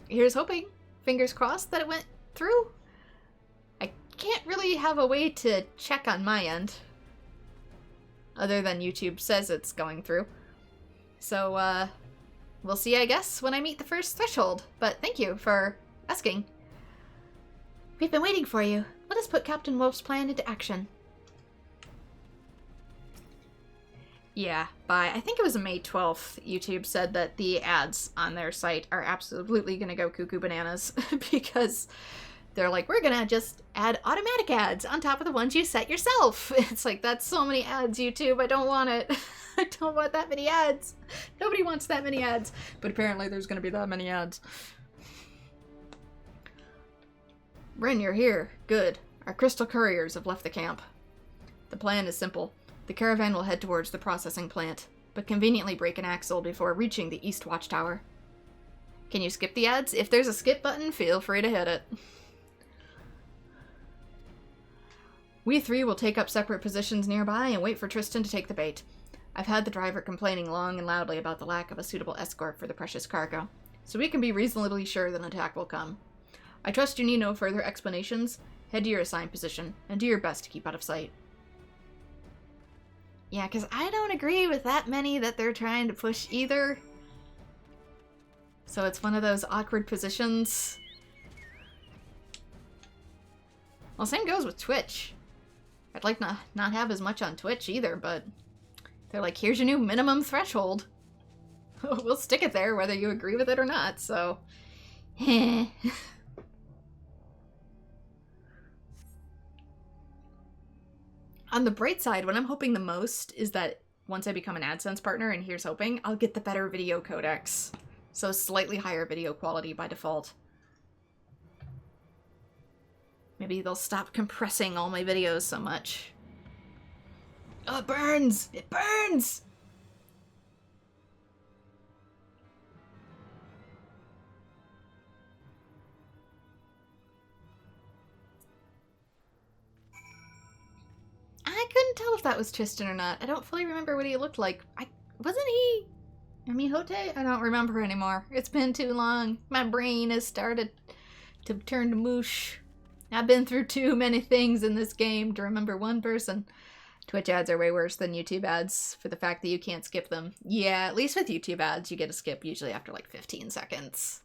Here's hoping. Fingers crossed that it went through. I can't really have a way to check on my end, other than YouTube says it's going through. So, we'll see, I guess, when I meet the first threshold. But thank you for asking. We've been waiting for you. Let us put Captain Wolf's plan into action. Yeah, I think it was May 12th, YouTube said that the ads on their site are absolutely gonna go cuckoo bananas because they're like, we're gonna just add automatic ads on top of the ones you set yourself. It's like, that's so many ads, YouTube. I don't want it. I don't want that many ads. Nobody wants that many ads. But apparently there's gonna be that many ads. Ren, you're here. Good. Our crystal couriers have left the camp. The plan is simple. The caravan will head towards the processing plant, but conveniently break an axle before reaching the East Watchtower. Can you skip the ads? If there's a skip button, feel free to hit it. We three will take up separate positions nearby and wait for Tristan to take the bait. I've had the driver complaining long and loudly about the lack of a suitable escort for the precious cargo, so we can be reasonably sure that an attack will come. I trust you need no further explanations. Head to your assigned position, and do your best to keep out of sight. Yeah, because I don't agree with that many that they're trying to push either. So it's one of those awkward positions. Well, same goes with Twitch. I'd like not have as much on Twitch either, but they're like, here's your new minimum threshold. We'll stick it there whether you agree with it or not, so... On the bright side, what I'm hoping the most is that once I become an AdSense partner, and here's hoping, I'll get the better video codecs. So slightly higher video quality by default. Maybe they'll stop compressing all my videos so much. Oh, it burns! It burns! I couldn't tell if that was Tristan or not. I don't fully remember what he looked like. Wasn't he Amihote? I don't remember anymore. It's been too long. My brain has started to turn to mush. I've been through too many things in this game to remember one person. Twitch ads are way worse than YouTube ads for the fact that you can't skip them. Yeah, at least with YouTube ads, you get a skip usually after like 15 seconds.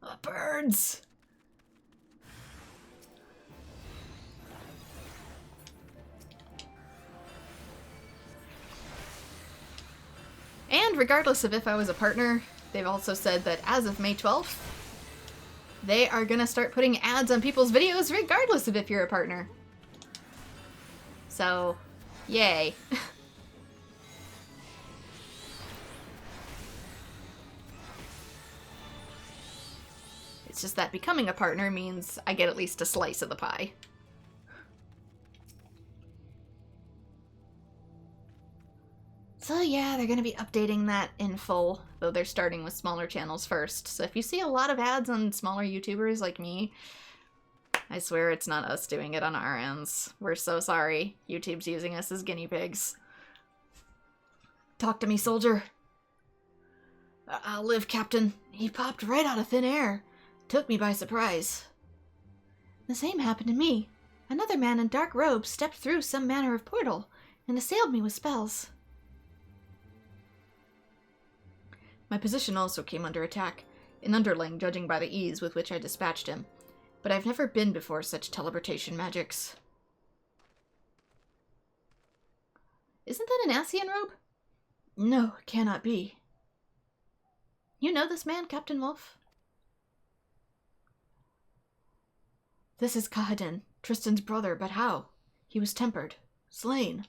Oh, birds! And regardless of if I was a partner, they've also said that as of May 12th, they are gonna start putting ads on people's videos regardless of if you're a partner. So, yay. It's just that becoming a partner means I get at least a slice of the pie. So yeah, they're going to be updating that in full, though they're starting with smaller channels first. So if you see a lot of ads on smaller YouTubers like me, I swear it's not us doing it on our ends. We're so sorry. YouTube's using us as guinea pigs. Talk to me, soldier. I'll live, Captain. He popped right out of thin air. Took me by surprise. The same happened to me. Another man in dark robes stepped through some manner of portal and assailed me with spells. My position also came under attack, an underling judging by the ease with which I dispatched him. But I've never been before such teleportation magics. Isn't that an Ascian robe? No, it cannot be. You know this man, Captain Wolf? This is Kahadin, Tristan's brother, but how? He was tempered, slain.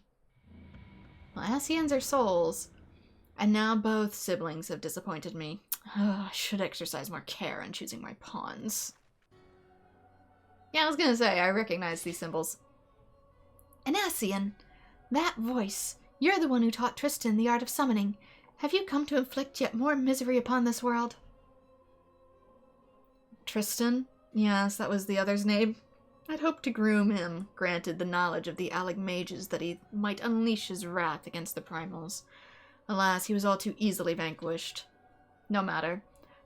Well, Ascians are souls, and now both siblings have disappointed me. I should exercise more care in choosing my pawns. Yeah, I was gonna say, I recognize these symbols. An Ascian. That voice. You're the one who taught Tristan the art of summoning. Have you come to inflict yet more misery upon this world? Tristan? Yes, that was the other's name. I'd hoped to groom him, granted the knowledge of the Alec mages that he might unleash his wrath against the primals. Alas, he was all too easily vanquished. No matter.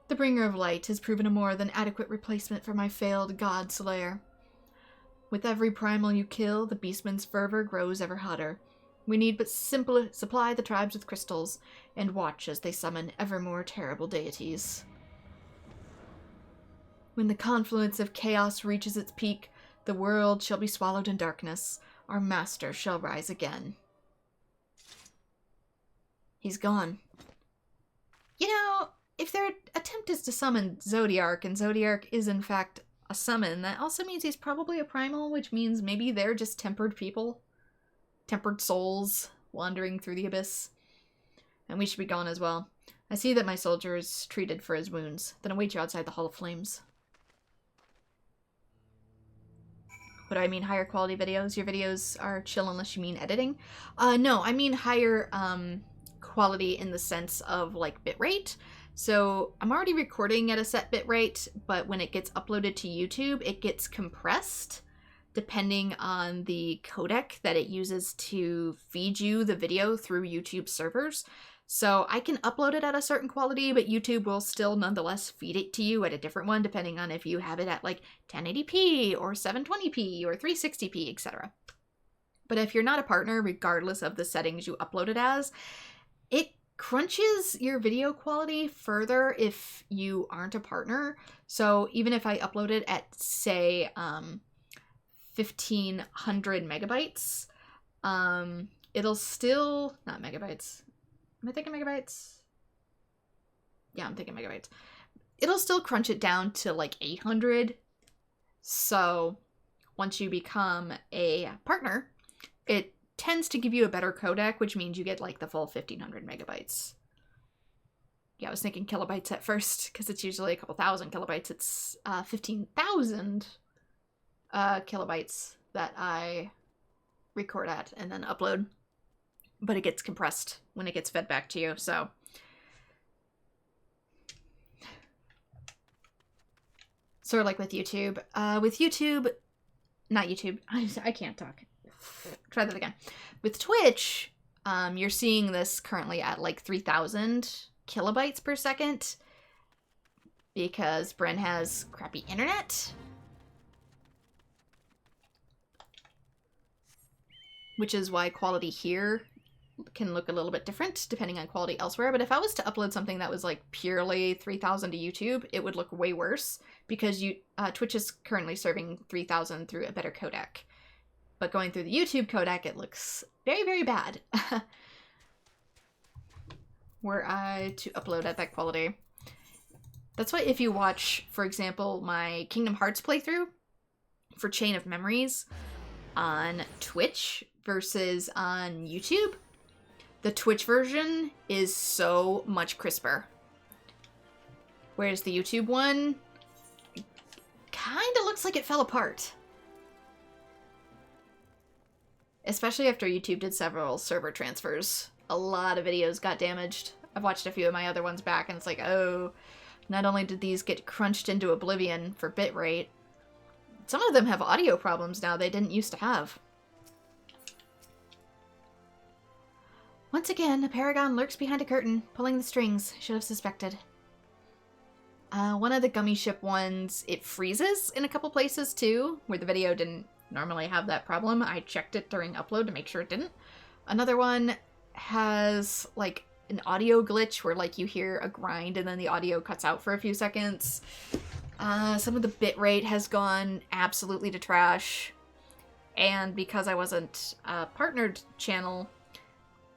The Bringer of Light has proven a more than adequate replacement for my failed god slayer. With every primal you kill, the beastman's fervor grows ever hotter. We need but simply supply the tribes with crystals, and watch as they summon ever more terrible deities. When the confluence of chaos reaches its peak, the world shall be swallowed in darkness. Our master shall rise again. He's gone. You know, if their attempt is to summon Zodiark, and Zodiark is in fact a summon, that also means he's probably a primal, which means maybe they're just tempered people. Tempered souls wandering through the abyss. And we should be gone as well. I see that my soldier is treated for his wounds. Then await you outside the Hall of Flames. What do I mean, higher quality videos? Your videos are chill unless you mean editing? No, I mean higher quality in the sense of like bitrate. So I'm already recording at a set bitrate, but when it gets uploaded to YouTube, it gets compressed depending on the codec that it uses to feed you the video through YouTube servers. So I can upload it at a certain quality, but YouTube will still nonetheless feed it to you at a different one, depending on if you have it at like 1080p or 720p or 360p, etc. But if you're not a partner, regardless of the settings you upload it as, it crunches your video quality further if you aren't a partner. So even if I upload it at, say, 1500 megabytes, it'll still, not megabytes, am I thinking megabytes? Yeah, I'm thinking megabytes. It'll still crunch it down to like 800. So once you become a partner, it tends to give you a better codec, which means you get like the full 1500 megabytes. Yeah, I was thinking kilobytes at first because it's usually a couple thousand kilobytes. It's 15,000 kilobytes that I record at and then upload, but it gets compressed when it gets fed back to you. So sort of like with YouTube. Not YouTube. I can't talk. Try that again. With Twitch, you're seeing this currently at like 3,000 kilobytes per second because Bren has crappy internet. Which is why quality here can look a little bit different depending on quality elsewhere. But if I was to upload something that was like purely 3,000 to YouTube, it would look way worse because Twitch is currently serving 3,000 through a better codec. But going through the YouTube codec, it looks very, very bad. Were I to upload at that quality. That's why if you watch, for example, my Kingdom Hearts playthrough for Chain of Memories on Twitch versus on YouTube, the Twitch version is so much crisper. Whereas the YouTube one kind of looks like it fell apart. Especially after YouTube did several server transfers. A lot of videos got damaged. I've watched a few of my other ones back and it's like, oh, not only did these get crunched into oblivion for bitrate, Some of them have audio problems now they didn't used to have. Once again, a paragon lurks behind a curtain, pulling the strings. Should have suspected. One of the gummy ship ones, it freezes in a couple places too, where the video didn't normally have that problem. I checked it during upload to make sure it didn't. Another one has like an audio glitch where like you hear a grind and then the audio cuts out for a few seconds. Some of the bitrate has gone absolutely to trash. And because I wasn't a partnered channel,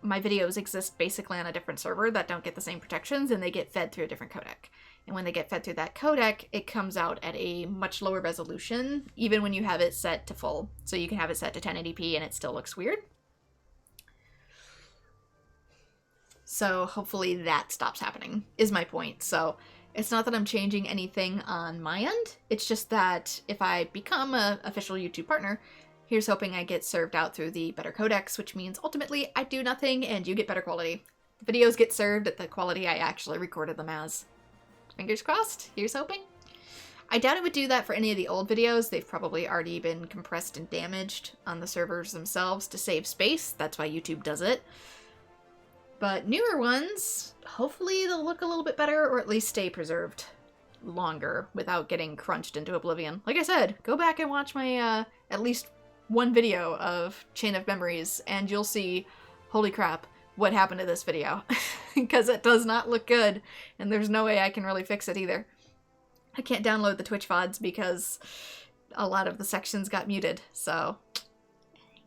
my videos exist basically on a different server that don't get the same protections, and they get fed through a different codec. And when they get fed through that codec, it comes out at a much lower resolution, even when you have it set to full. So you can have it set to 1080p and it still looks weird. So hopefully that stops happening, is my point. So it's not that I'm changing anything on my end. It's just that if I become an official YouTube partner, here's hoping I get served out through the better codecs, which means ultimately I do nothing and you get better quality. The videos get served at the quality I actually recorded them as. Fingers crossed. Here's hoping. I doubt it would do that for any of the old videos. They've probably already been compressed and damaged on the servers themselves to save space. That's why YouTube does it. But newer ones, hopefully they'll look a little bit better or at least stay preserved longer without getting crunched into oblivion. Like I said, go back and watch my at least one video of Chain of Memories and you'll see, holy crap, what happened to this video. Because it does not look good and there's no way I can really fix it either. I can't download the Twitch VODs because a lot of the sections got muted, so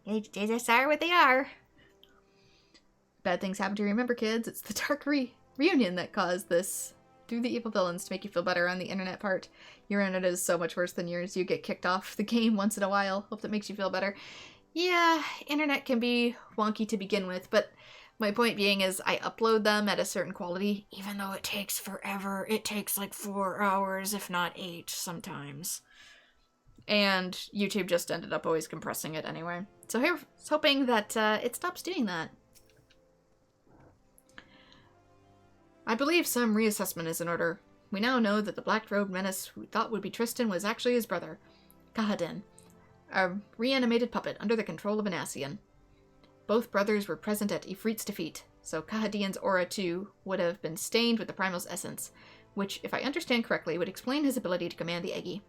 they just are what they are. Bad things happen to remember, kids. It's the dark reunion that caused this. Do the evil villains to make you feel better on the internet part. Your internet is so much worse than yours. You get kicked off the game once in a while. Hope that makes you feel better. Yeah, internet can be wonky to begin with, but my point being is I upload them at a certain quality, even though it takes forever. It takes like 4 hours, if not 8 sometimes. And YouTube just ended up always compressing it anyway. So here's hoping that it stops doing that. I believe some reassessment is in order. We now know that the black-robed menace who thought would be Tristan was actually his brother, Kahadin, a reanimated puppet under the control of an Ascian. Both brothers were present at Ifrit's defeat, so Kahadin's aura too would have been stained with the Primal's essence, which, if I understand correctly, would explain his ability to command the Eggy.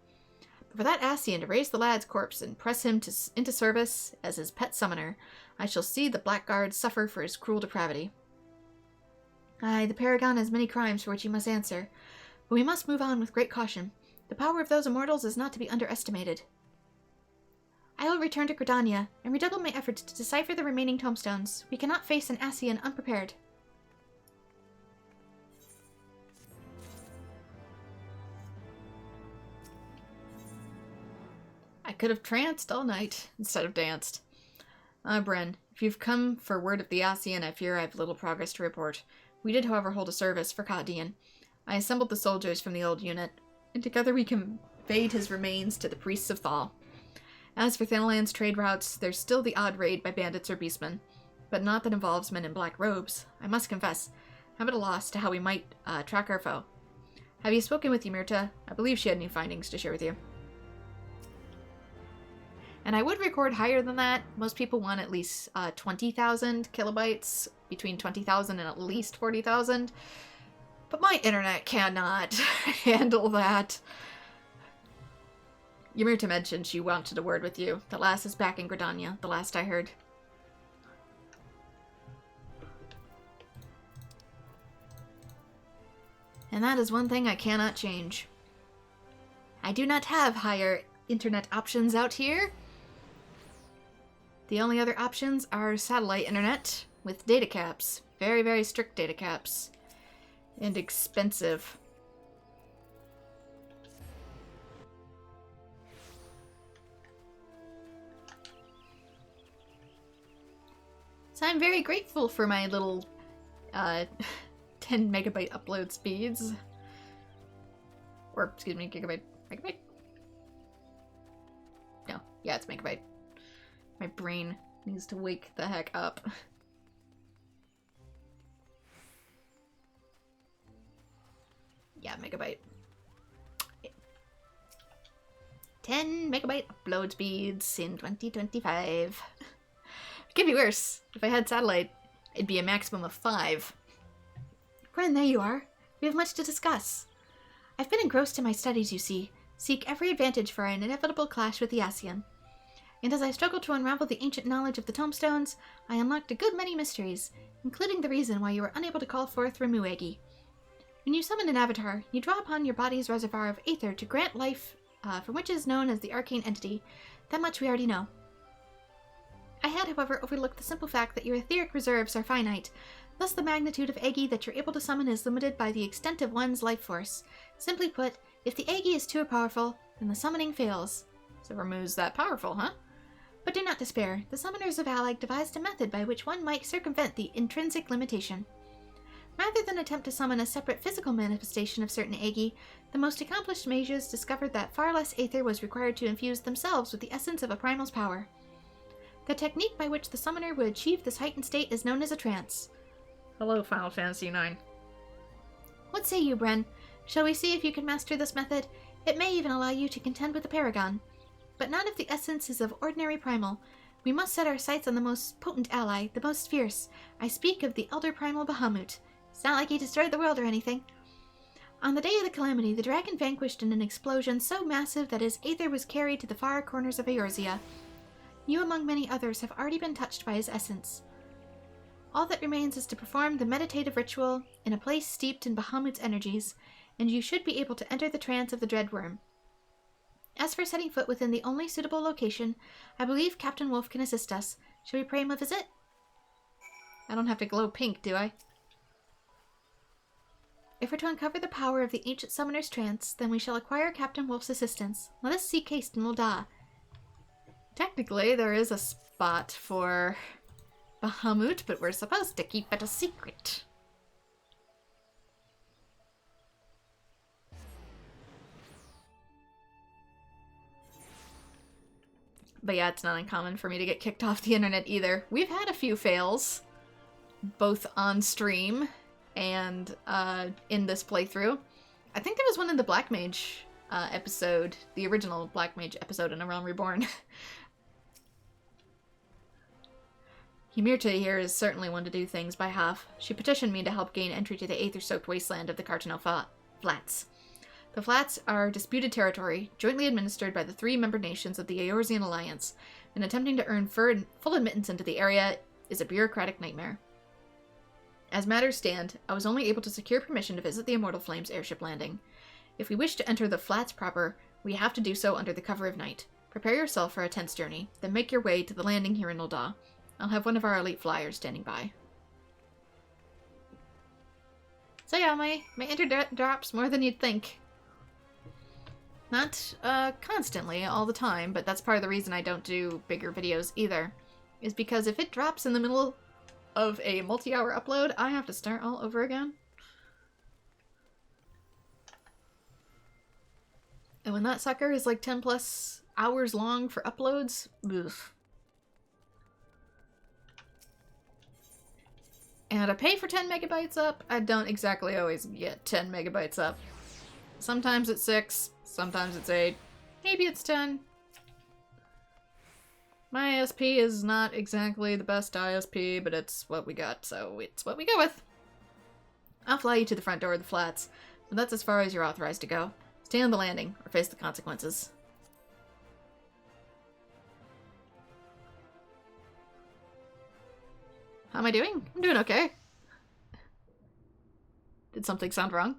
But for that Ascian to raise the lad's corpse and press him into service as his pet summoner, I shall see the Blackguard suffer for his cruel depravity. Aye, the Paragon has many crimes for which he must answer, but we must move on with great caution. The power of those immortals is not to be underestimated. I will return to Gridania and redouble my efforts to decipher the remaining tomestones. We cannot face an Ascian unprepared. I could have tranced all night instead of danced. Bren, if you've come for word of the Ascian, I fear I have little progress to report. We did, however, hold a service for Kahadian. I assembled the soldiers from the old unit, and together we conveyed his remains to the priests of Thal. As for Thanalan's trade routes, there's still the odd raid by bandits or beastmen, but not that involves men in black robes. I must confess, I'm at a loss to how we might track our foe. Have you spoken with Ymirta? I believe she had new findings to share with you. And I would record higher than that. Most people want at least 20,000 kilobytes, between 20,000 and at least 40,000. But my internet cannot handle that. Ymirta mentioned she wanted a word with you. The lass is back in Gridania, the last I heard. And that is one thing I cannot change. I do not have higher internet options out here. The only other options are satellite internet with data caps. Very, very strict data caps. And expensive. So I'm very grateful for my little 10 megabyte upload speeds. Or, excuse me, gigabyte. Megabyte? No, yeah, it's megabyte. My brain needs to wake the heck up. Yeah, megabyte. 10 megabyte upload speeds in 2025. It could be worse. If I had satellite, it'd be a maximum of 5. Bren, there you are. We have much to discuss. I've been engrossed in my studies, you see. Seek every advantage for an inevitable clash with the Ascian. And as I struggled to unravel the ancient knowledge of the tomestones, I unlocked a good many mysteries, including the reason why you were unable to call forth Remuegi. When you summon an avatar, you draw upon your body's reservoir of aether to grant life, from which is known as the arcane entity. That much we already know. I had, however, overlooked the simple fact that your etheric reserves are finite. Thus, the magnitude of Egi that you're able to summon is limited by the extent of one's life force. Simply put, if the Egi is too powerful, then the summoning fails. So Ramuh's that powerful, huh? But do not despair. The summoners of Allag devised a method by which one might circumvent the intrinsic limitation. Rather than attempt to summon a separate physical manifestation of certain Egi, the most accomplished mages discovered that far less aether was required to infuse themselves with the essence of a primal's power. The technique by which the summoner would achieve this heightened state is known as a trance. Hello, Final Fantasy IX. What say you, Bren? Shall we see if you can master this method? It may even allow you to contend with the Paragon. But not if the essence is of ordinary primal. We must set our sights on the most potent ally, the most fierce. I speak of the Elder Primal Bahamut. It's not like he destroyed the world or anything. On the day of the calamity, the dragon vanquished in an explosion so massive that his aether was carried to the far corners of Eorzea. You, among many others, have already been touched by his essence. All that remains is to perform the meditative ritual in a place steeped in Bahamut's energies, and you should be able to enter the trance of the Dreadworm. As for setting foot within the only suitable location, I believe Captain Wolf can assist us. Shall we pay him a visit? I don't have to glow pink, do I? If we're to uncover the power of the ancient summoner's trance, then we shall acquire Captain Wolf's assistance. Let us seek haste and we'll die. Technically, there is a spot for Bahamut, but we're supposed to keep it a secret. But yeah, it's not uncommon for me to get kicked off the internet either. We've had a few fails, both on stream and in this playthrough. I think there was one in the Black Mage episode, the original Black Mage episode in A Realm Reborn. Hymirta here is certainly one to do things by half. She petitioned me to help gain entry to the aether-soaked wasteland of the Cartano Flats. The Flats are disputed territory, jointly administered by the 3 member nations of the Eorzean Alliance, and attempting to earn full admittance into the area is a bureaucratic nightmare. As matters stand, I was only able to secure permission to visit the Immortal Flames airship landing. If we wish to enter the Flats proper, we have to do so under the cover of night. Prepare yourself for a tense journey, then make your way to the landing here in Nuldah. I'll have one of our elite flyers standing by. So yeah, my internet drops more than you'd think. Not constantly, all the time, but that's part of the reason I don't do bigger videos either. Is because if it drops in the middle of a multi-hour upload, I have to start all over again. And when that sucker is like 10 plus hours long for uploads, ugh. And I pay for 10 megabytes up, I don't exactly always get 10 megabytes up. Sometimes it's 6, sometimes it's 8, maybe it's 10. My ISP is not exactly the best ISP, but it's what we got, so it's what we go with. I'll fly you to the front door of the Flats, but that's as far as you're authorized to go. Stay on the landing, or face the consequences. How am I doing? I'm doing okay. Did something sound wrong?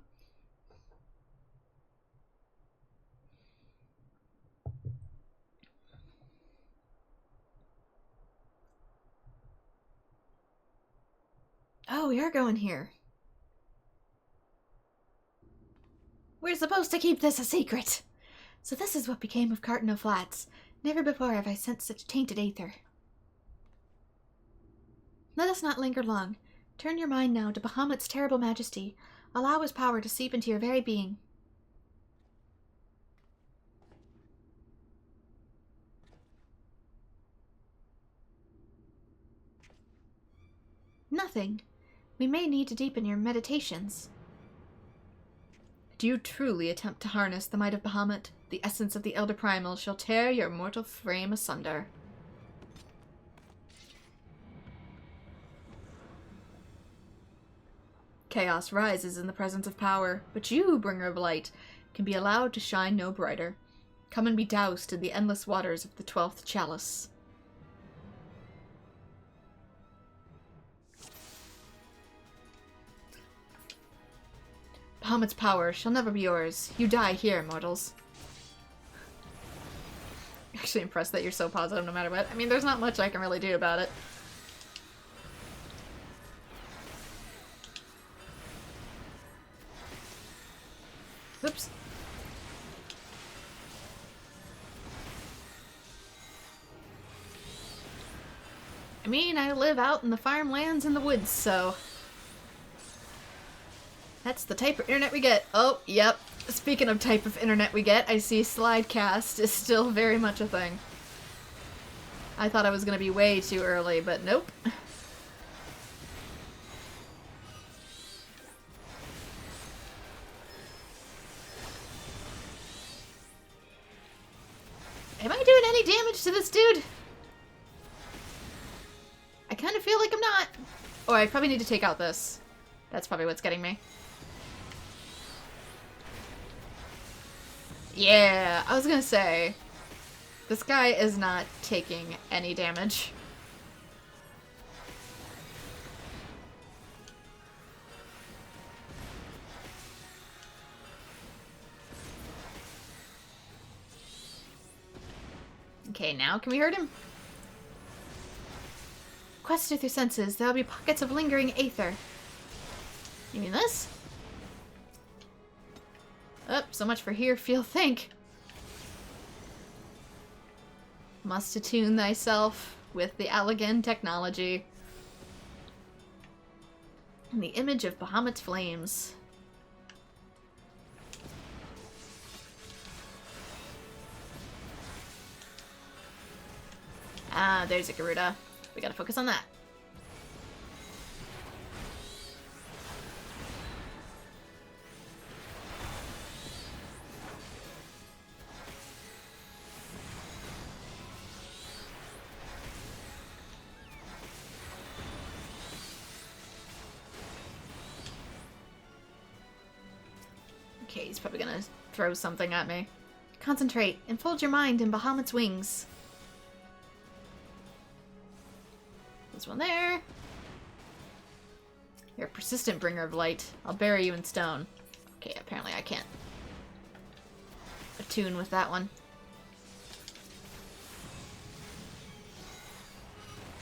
Oh, we are going here. We're supposed to keep this a secret. So this is what became of Cartano Flats. Never before have I sensed such tainted aether. Let us not linger long. Turn your mind now to Bahamut's terrible majesty. Allow his power to seep into your very being. Nothing. We may need to deepen your meditations. Do you truly attempt to harness the might of Bahamut? The essence of the Elder Primal shall tear your mortal frame asunder. Chaos rises in the presence of power, but you, bringer of light, can be allowed to shine no brighter. Come and be doused in the endless waters of the 12th chalice. Bahamut's power shall never be yours. You die here, mortals. Actually impressed that you're so positive no matter what. I mean, there's not much I can really do about it. Oops. I mean, I live out in the farmlands in the woods, so... That's the type of internet we get. Oh, yep. Speaking of type of internet we get, I see Slidecast is still very much a thing. I thought I was going to be way too early, but nope. Am I doing any damage to this dude? I kind of feel like I'm not. Or I probably need to take out this. That's probably what's getting me. Yeah, I was gonna say, this guy is not taking any damage. Okay, now can we hurt him? Quest with your senses, there will be pockets of lingering aether. You mean this? Oh, so much for hear, feel, think. Must attune thyself with the Allegan technology. And the image of Bahamut's flames. Ah, there's a Garuda. We gotta focus on that. Okay, he's probably gonna throw something at me. Concentrate. Enfold your mind in Bahamut's wings. There's one there. You're a persistent bringer of light. I'll bury you in stone. Okay, apparently I can't attune with that one.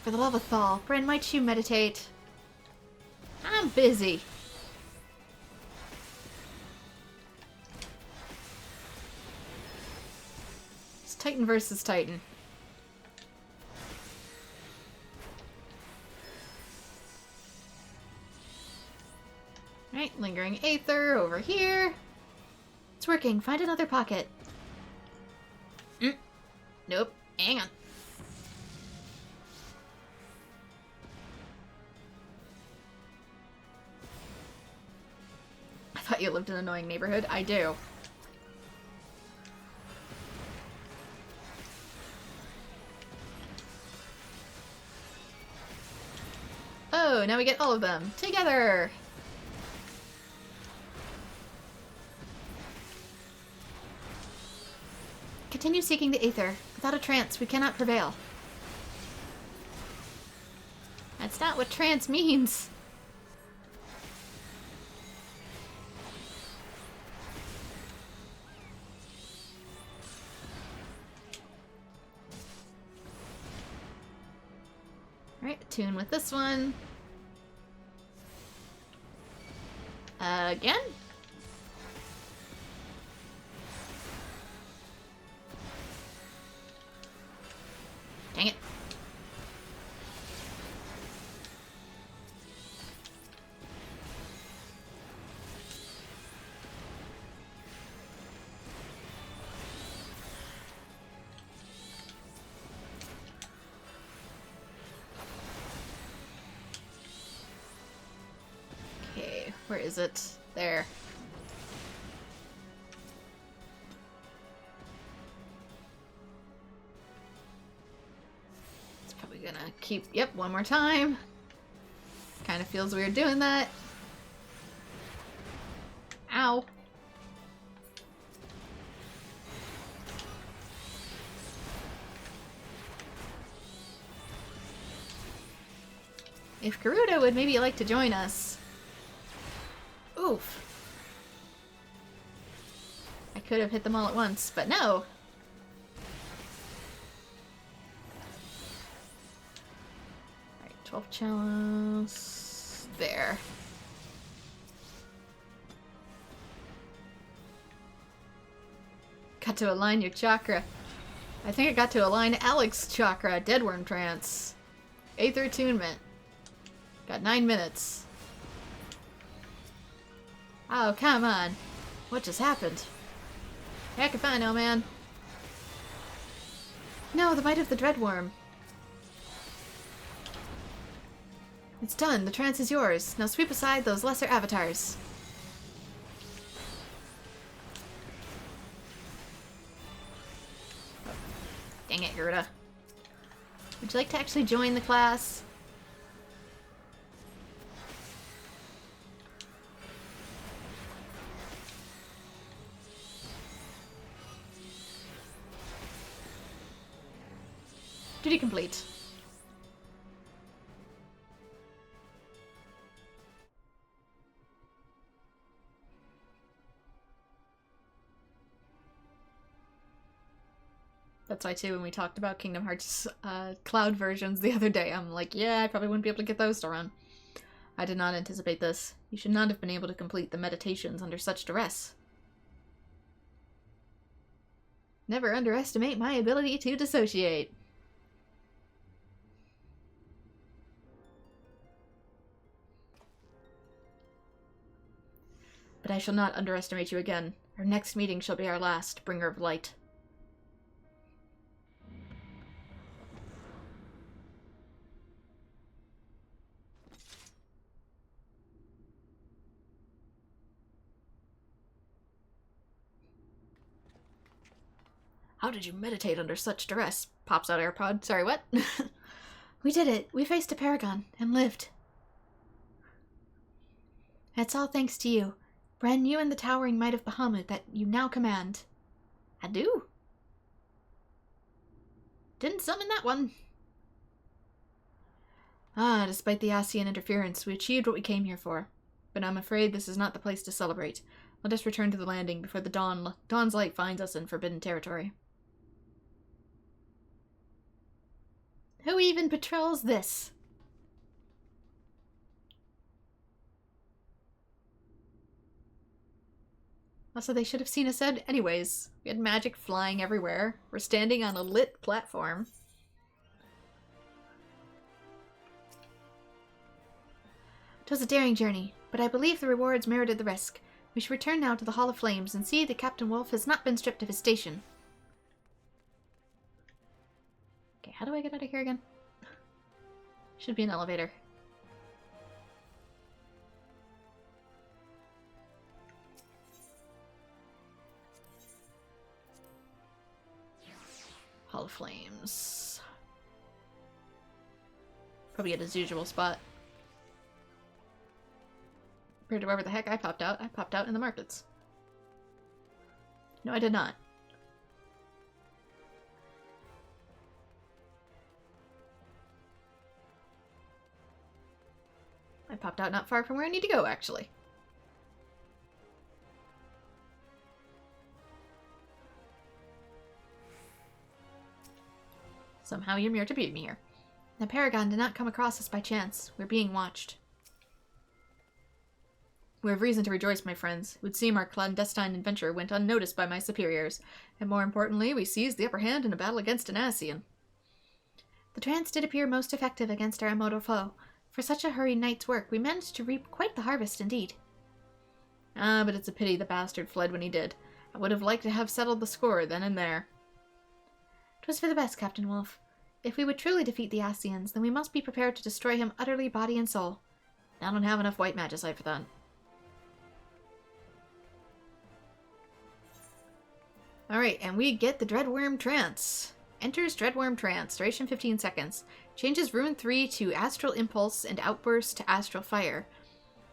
For the love of Thal, Bryn, might you meditate? I'm busy. It's Titan versus Titan. Right, lingering aether over here. It's working. Find another pocket. Nope. Hang on. I thought you lived in an annoying neighborhood. I do. Oh, now we get all of them. Together! Continue seeking the aether. Without a trance, we cannot prevail. That's not what trance means. Alright, attune with this one. Again? Dang it. Okay, where is it? There. gonna keep... Yep, one more time. Kind of feels weird doing that. Ow. If Garuda would maybe like to join us. Oof. I could have hit them all at once, but no. Alright, 12 chalice. There. Got to align your chakra. I think I got to align Alex's chakra. Deadworm trance. Aether attunement. Got 9 minutes. Oh, come on. What just happened? Heck if I know, man. No, the bite of the Dreadworm. It's done. The trance is yours. Now sweep aside those lesser avatars. Oh, dang it, Garuda. Would you like to actually join the class? Duty complete. That's why, too, when we talked about Kingdom Hearts cloud versions the other day, I'm like, yeah, I probably wouldn't be able to get those to run. I did not anticipate this. You should not have been able to complete the meditations under such duress. Never underestimate my ability to dissociate. But I shall not underestimate you again. Our next meeting shall be our last, bringer of light. How did you meditate under such duress? Pops out AirPod. Sorry, what? We did it. We faced a paragon and lived. It's all thanks to you. Bren, you and the towering might of Bahamut that you now command. I do. Didn't summon that one. Ah, despite the Asian interference, we achieved what we came here for. But I'm afraid this is not the place to celebrate. Let us return to the landing before the dawn's light finds us in forbidden territory. Who even patrols this? Also, they should have seen us anyways. We had magic flying everywhere. We're standing on a lit platform. 'Twas a daring journey, but I believe the rewards merited the risk. We should return now to the Hall of Flames and see that Captain Wolf has not been stripped of his station. Okay, how do I get out of here again? Should be an elevator. Hall of Flames. Probably at his usual spot. Compared to wherever the heck I popped out in the markets. No, I did not. I popped out not far from where I need to go, actually. Somehow Ymir to beat me here. The Paragon did not come across us by chance. We're being watched. We have reason to rejoice, my friends. It would seem our clandestine adventure went unnoticed by my superiors, and more importantly, we seized the upper hand in a battle against an Asian. The trance did appear most effective against our immortal foe. For such a hurried night's work, we managed to reap quite the harvest indeed. Ah, but it's a pity the bastard fled when he did. I would have liked to have settled the score then and there. 'Twas for the best, Captain Wolf. If we would truly defeat the Asians, then we must be prepared to destroy him utterly, body and soul. I don't have enough white magicite for that. Alright, and we get the Dreadworm Trance. Enters Dreadworm Trance. Duration 15 seconds. Changes Rune 3 to Astral Impulse and Outburst to Astral Fire.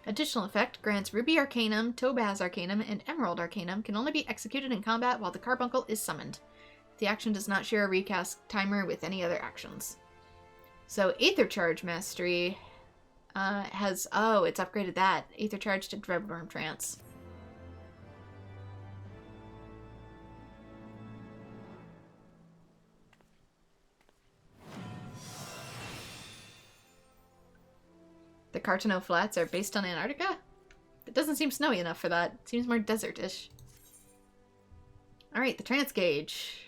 Additional effect grants Ruby Arcanum, Topaz Arcanum, and Emerald Arcanum can only be executed in combat while the carbuncle is summoned. The action does not share a recast timer with any other actions. So Aether Charge Mastery has... Oh, it's upgraded that. Aether Charge to Dreadworm Trance. The Cartano Flats are based on Antarctica? It doesn't seem snowy enough for that. It seems more desert-ish. Alright, the Trance Gauge.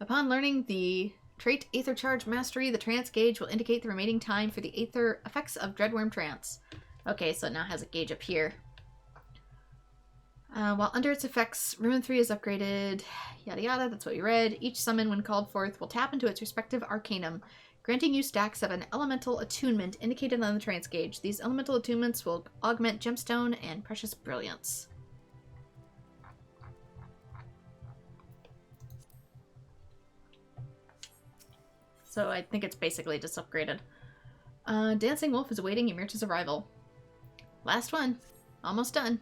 Upon learning the trait Aether Charge Mastery, the Trance Gauge will indicate the remaining time for the Aether effects of Dreadworm Trance. Okay, so it now has a gauge up here. While under its effects, Rune 3 is upgraded. Yada yada, that's what we read. Each summon, when called forth, will tap into its respective Arcanum, granting you stacks of an elemental attunement indicated on the Trance Gauge. These elemental attunements will augment Gemstone and Precious Brilliance. So I think it's basically just upgraded. Dancing Wolf is awaiting Ymirta's arrival. Last one. Almost done.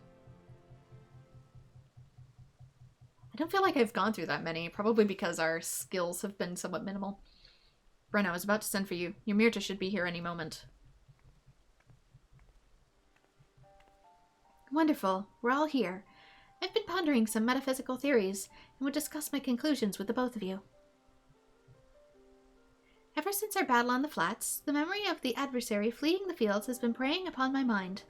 I don't feel like I've gone through that many, probably because our skills have been somewhat minimal. Brenna, I was about to send for you. Ymirta should be here any moment. Wonderful. We're all here. I've been pondering some metaphysical theories and would discuss my conclusions with the both of you. Ever since our battle on the flats, the memory of the adversary fleeing the fields has been preying upon my mind.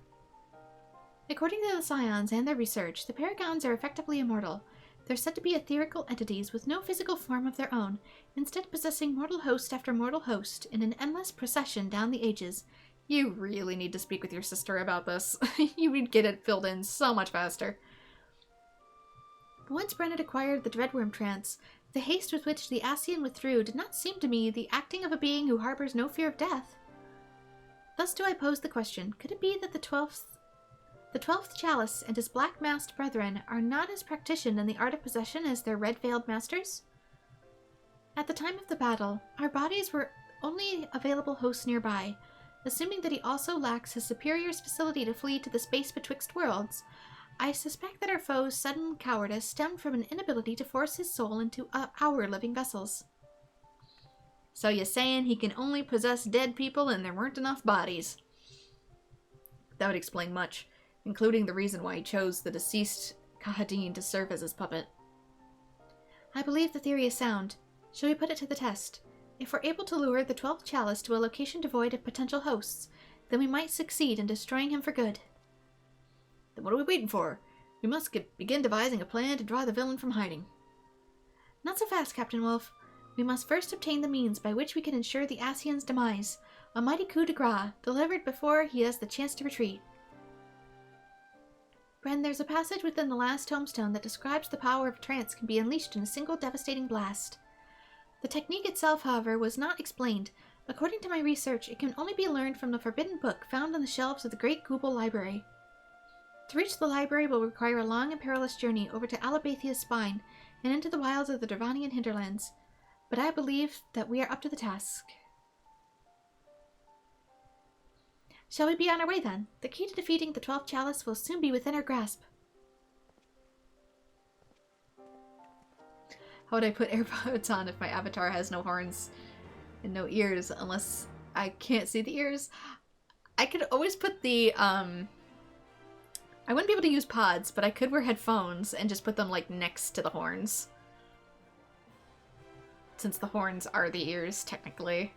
According to the Scions and their research, the Paragons are effectively immortal. They're said to be etherical entities with no physical form of their own, instead possessing mortal host after mortal host in an endless procession down the ages. You really need to speak with your sister about this. You would get it filled in so much faster. But once Brennan acquired the Dreadworm Trance, the haste with which the Ascian withdrew did not seem to me the acting of a being who harbors no fear of death. Thus do I pose the question, could it be that the 12th Chalice and his black-masked brethren are not as practiced in the art of possession as their red-veiled masters? At the time of the battle, our bodies were only available hosts nearby. Assuming that he also lacks his superior's facility to flee to the space betwixt worlds, I suspect that our foe's sudden cowardice stemmed from an inability to force his soul into our living vessels. So you're saying he can only possess dead people and there weren't enough bodies? That would explain much, including the reason why he chose the deceased Kahadin to serve as his puppet. I believe the theory is sound. Shall we put it to the test? If we're able to lure the 12th Chalice to a location devoid of potential hosts, then we might succeed in destroying him for good. Then what are we waiting for? We must begin devising a plan to draw the villain from hiding. Not so fast, Captain Wolf. We must first obtain the means by which we can ensure the Ascian's demise, a mighty coup de grace, delivered before he has the chance to retreat. Bren, there's a passage within the last tombstone that describes the power of trance can be unleashed in a single devastating blast. The technique itself, however, was not explained. According to my research, it can only be learned from the forbidden book found on the shelves of the Great Google Library. To reach the library will require a long and perilous journey over to Alabathia's spine and into the wilds of the Dervanian hinterlands, but I believe that we are up to the task. Shall we be on our way then? The key to defeating the 12th Chalice will soon be within our grasp. How would I put AirPods on if my avatar has no horns and no ears, unless I can't see the ears? I could always put the, I wouldn't be able to use pods, but I could wear headphones and just put them, like, next to the horns. Since the horns are the ears, technically.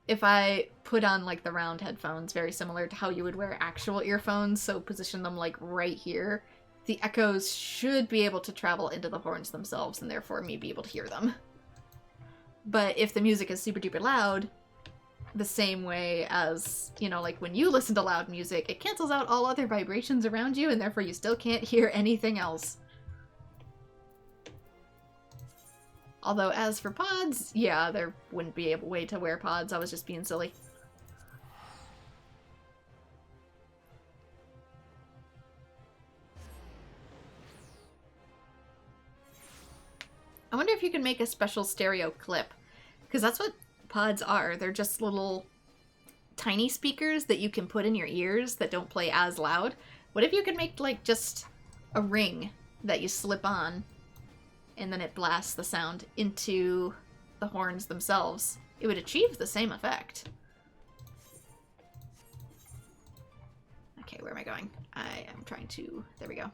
If I put on, like, the round headphones, very similar to how you would wear actual earphones, so position them, like, right here, the echoes should be able to travel into the horns themselves, and therefore me be able to hear them. But if the music is super duper loud, the same way as, you know, like when you listen to loud music, it cancels out all other vibrations around you, and therefore you still can't hear anything else. Although, as for pods, yeah, there wouldn't be a way to wear pods. I was just being silly. I wonder if you can make a special stereo clip. Because that's what pods are. They're just little tiny speakers that you can put in your ears that don't play as loud. What if you could make, like, just a ring that you slip on and then it blasts the sound into the horns themselves? It would achieve the same effect. Okay, where am I going? I am trying to... There we go.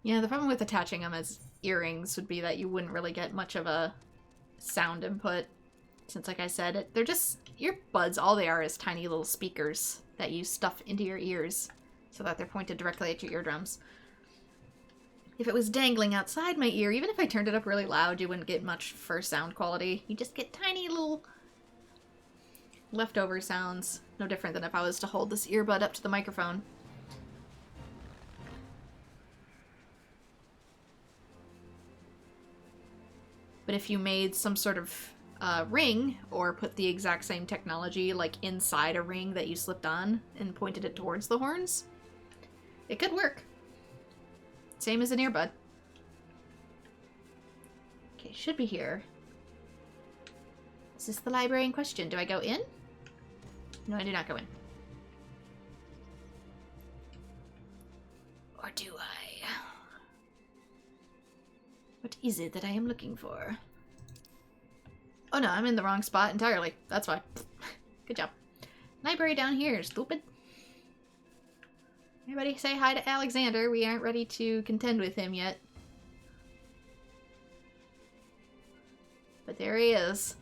Yeah, the problem with attaching them as earrings would be that you wouldn't really get much of a sound input. Since, like I said, they're just earbuds. All they are is tiny little speakers that you stuff into your ears so that they're pointed directly at your eardrums. If it was dangling outside my ear, even if I turned it up really loud, you wouldn't get much for sound quality. You just get tiny little leftover sounds. No different than if I was to hold this earbud up to the microphone. But if you made some sort of ring, or put the exact same technology like inside a ring that you slipped on and pointed it towards the horns, it could work. Same as an earbud. Okay, should be here. Is this the library in question? Do I go in? No, I do not go in. Or do I? What is it that I am looking for? Oh no, I'm in the wrong spot entirely. That's fine. Good job. Library down here, stupid. Everybody say hi to Alexander. We aren't ready to contend with him yet. But there he is.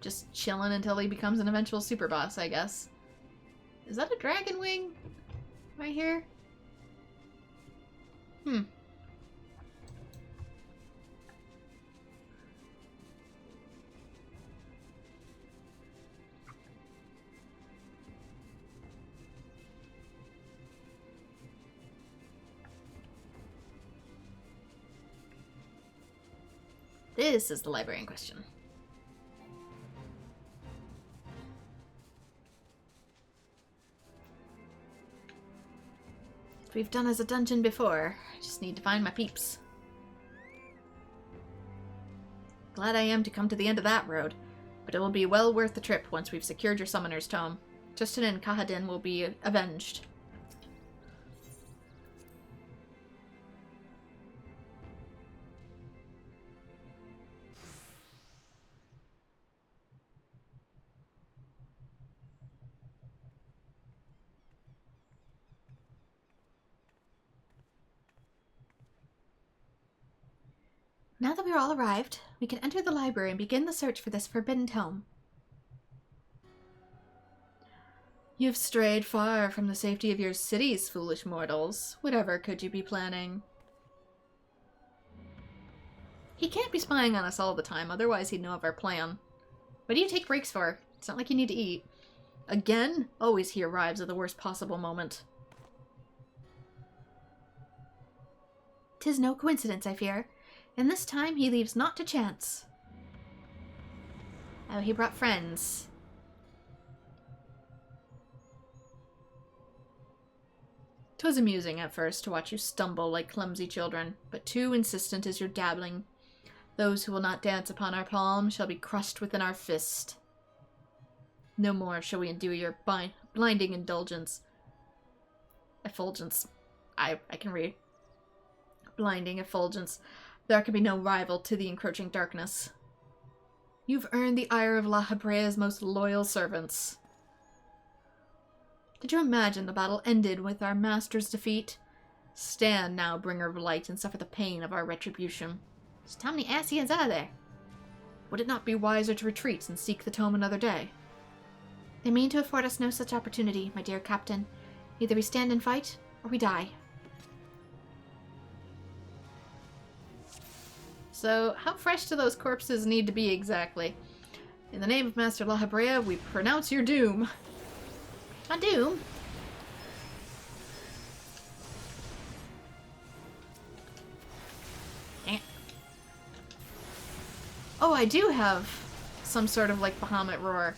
Just chilling until he becomes an eventual super boss, I guess. Is that a dragon wing right here? Hmm. This is the library in question. We've done as a dungeon before. I just need to find my peeps. Glad I am to come to the end of that road, but it will be well worth the trip once we've secured your summoner's tome. Justin and Kahadin will be avenged. Now that we're all arrived, we can enter the library and begin the search for this forbidden tome. You've strayed far from the safety of your cities, foolish mortals. Whatever could you be planning? He can't be spying on us all the time, otherwise he'd know of our plan. What do you take breaks for? It's not like you need to eat. Again? Always he arrives at the worst possible moment. 'Tis no coincidence, I fear. And this time he leaves naught to chance. Oh, he brought friends. "'Twas amusing at first to watch you stumble like clumsy children, but too insistent is your dabbling. Those who will not dance upon our palm shall be crushed within our fist. No more shall we endure your blinding indulgence. Effulgence. I can read. Blinding effulgence. There can be no rival to the encroaching darkness. You've earned the ire of La Hebrea's most loyal servants. Did you imagine the battle ended with our master's defeat? Stand now, bringer of light, and suffer the pain of our retribution. Just how many Asians are there? Would it not be wiser to retreat and seek the tome another day? They mean to afford us no such opportunity, my dear captain. Either we stand and fight, or we die. So, how fresh do those corpses need to be exactly? In the name of Master La Hebrea, we pronounce your doom. My doom? I do have some sort of, like, Bahamut roar.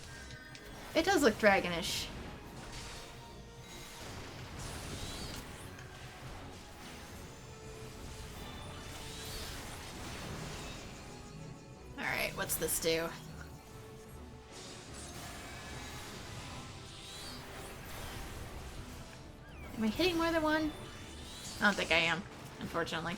It does look dragonish. Alright, what's this do? Am I hitting more than one? I don't think I am, unfortunately.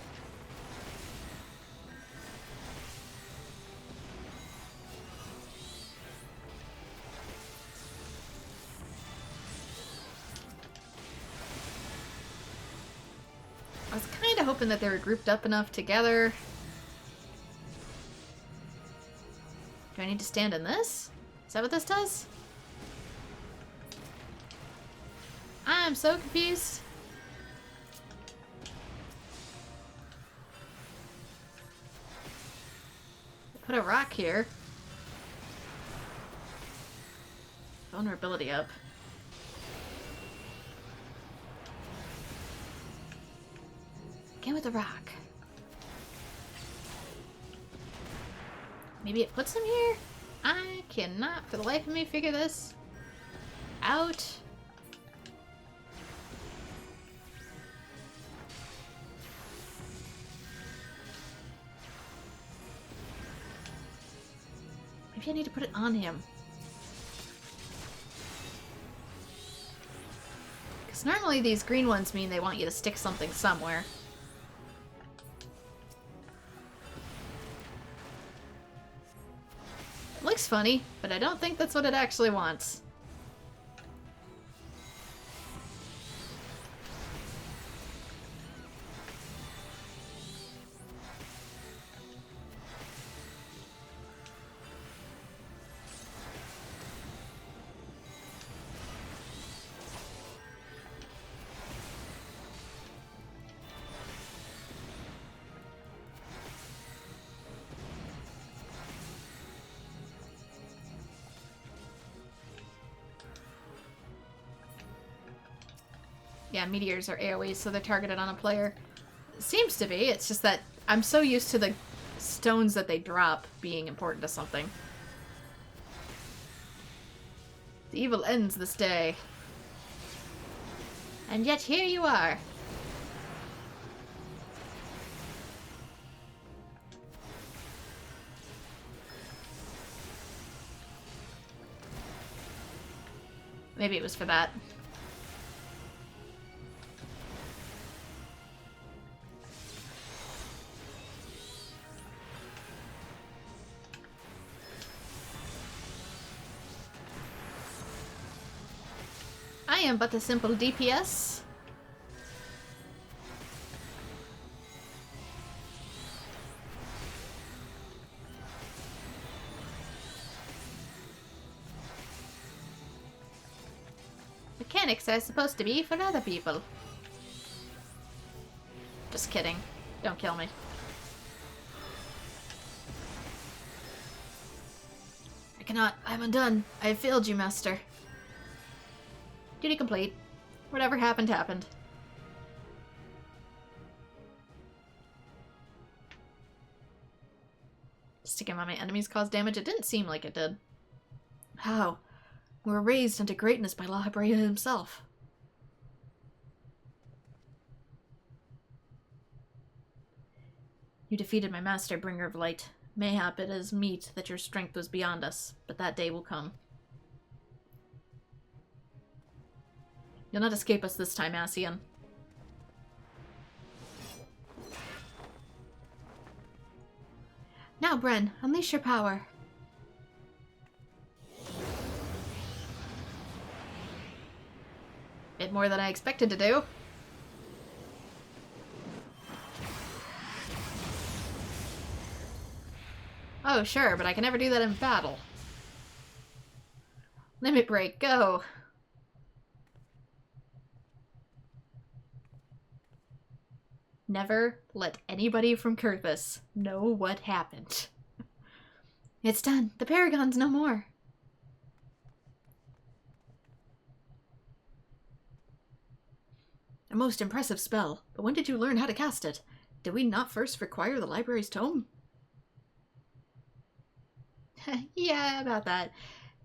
I was kind of hoping that they were grouped up enough together. Do I need to stand in this? Is that what this does? I'm so confused. Put a rock here. Vulnerability up. Get with the rock. Maybe it puts him here? I cannot for the life of me figure this out. Maybe I need to put it on him. Because normally these green ones mean they want you to stick something somewhere. It looks funny, but I don't think that's what it actually wants. Yeah, meteors are AoE, so they're targeted on a player. It seems to be, it's just that I'm so used to the stones that they drop being important to something. The evil ends this day. And yet here you are. Maybe it was for that. I am but a simple DPS. Mechanics are supposed to be for other people. Just kidding. Don't kill me. I cannot. I'm undone. I have failed you, Master. Duty complete. Whatever happened, happened. Sticking on my enemies caused damage? It didn't seem like it did. How? We were raised into greatness by La Habrea himself. You defeated my master, bringer of light. Mayhap it is meet that your strength was beyond us, but that day will come. You'll not escape us this time, Ascian. Now, Bren, unleash your power. Bit more than I expected to do. Oh, sure, but I can never do that in battle. Limit break, go! Never let anybody from Kurthus know what happened. It's done. The Paragon's no more. A most impressive spell, but when did you learn how to cast it? Did we not first require the library's tome? Yeah, about that.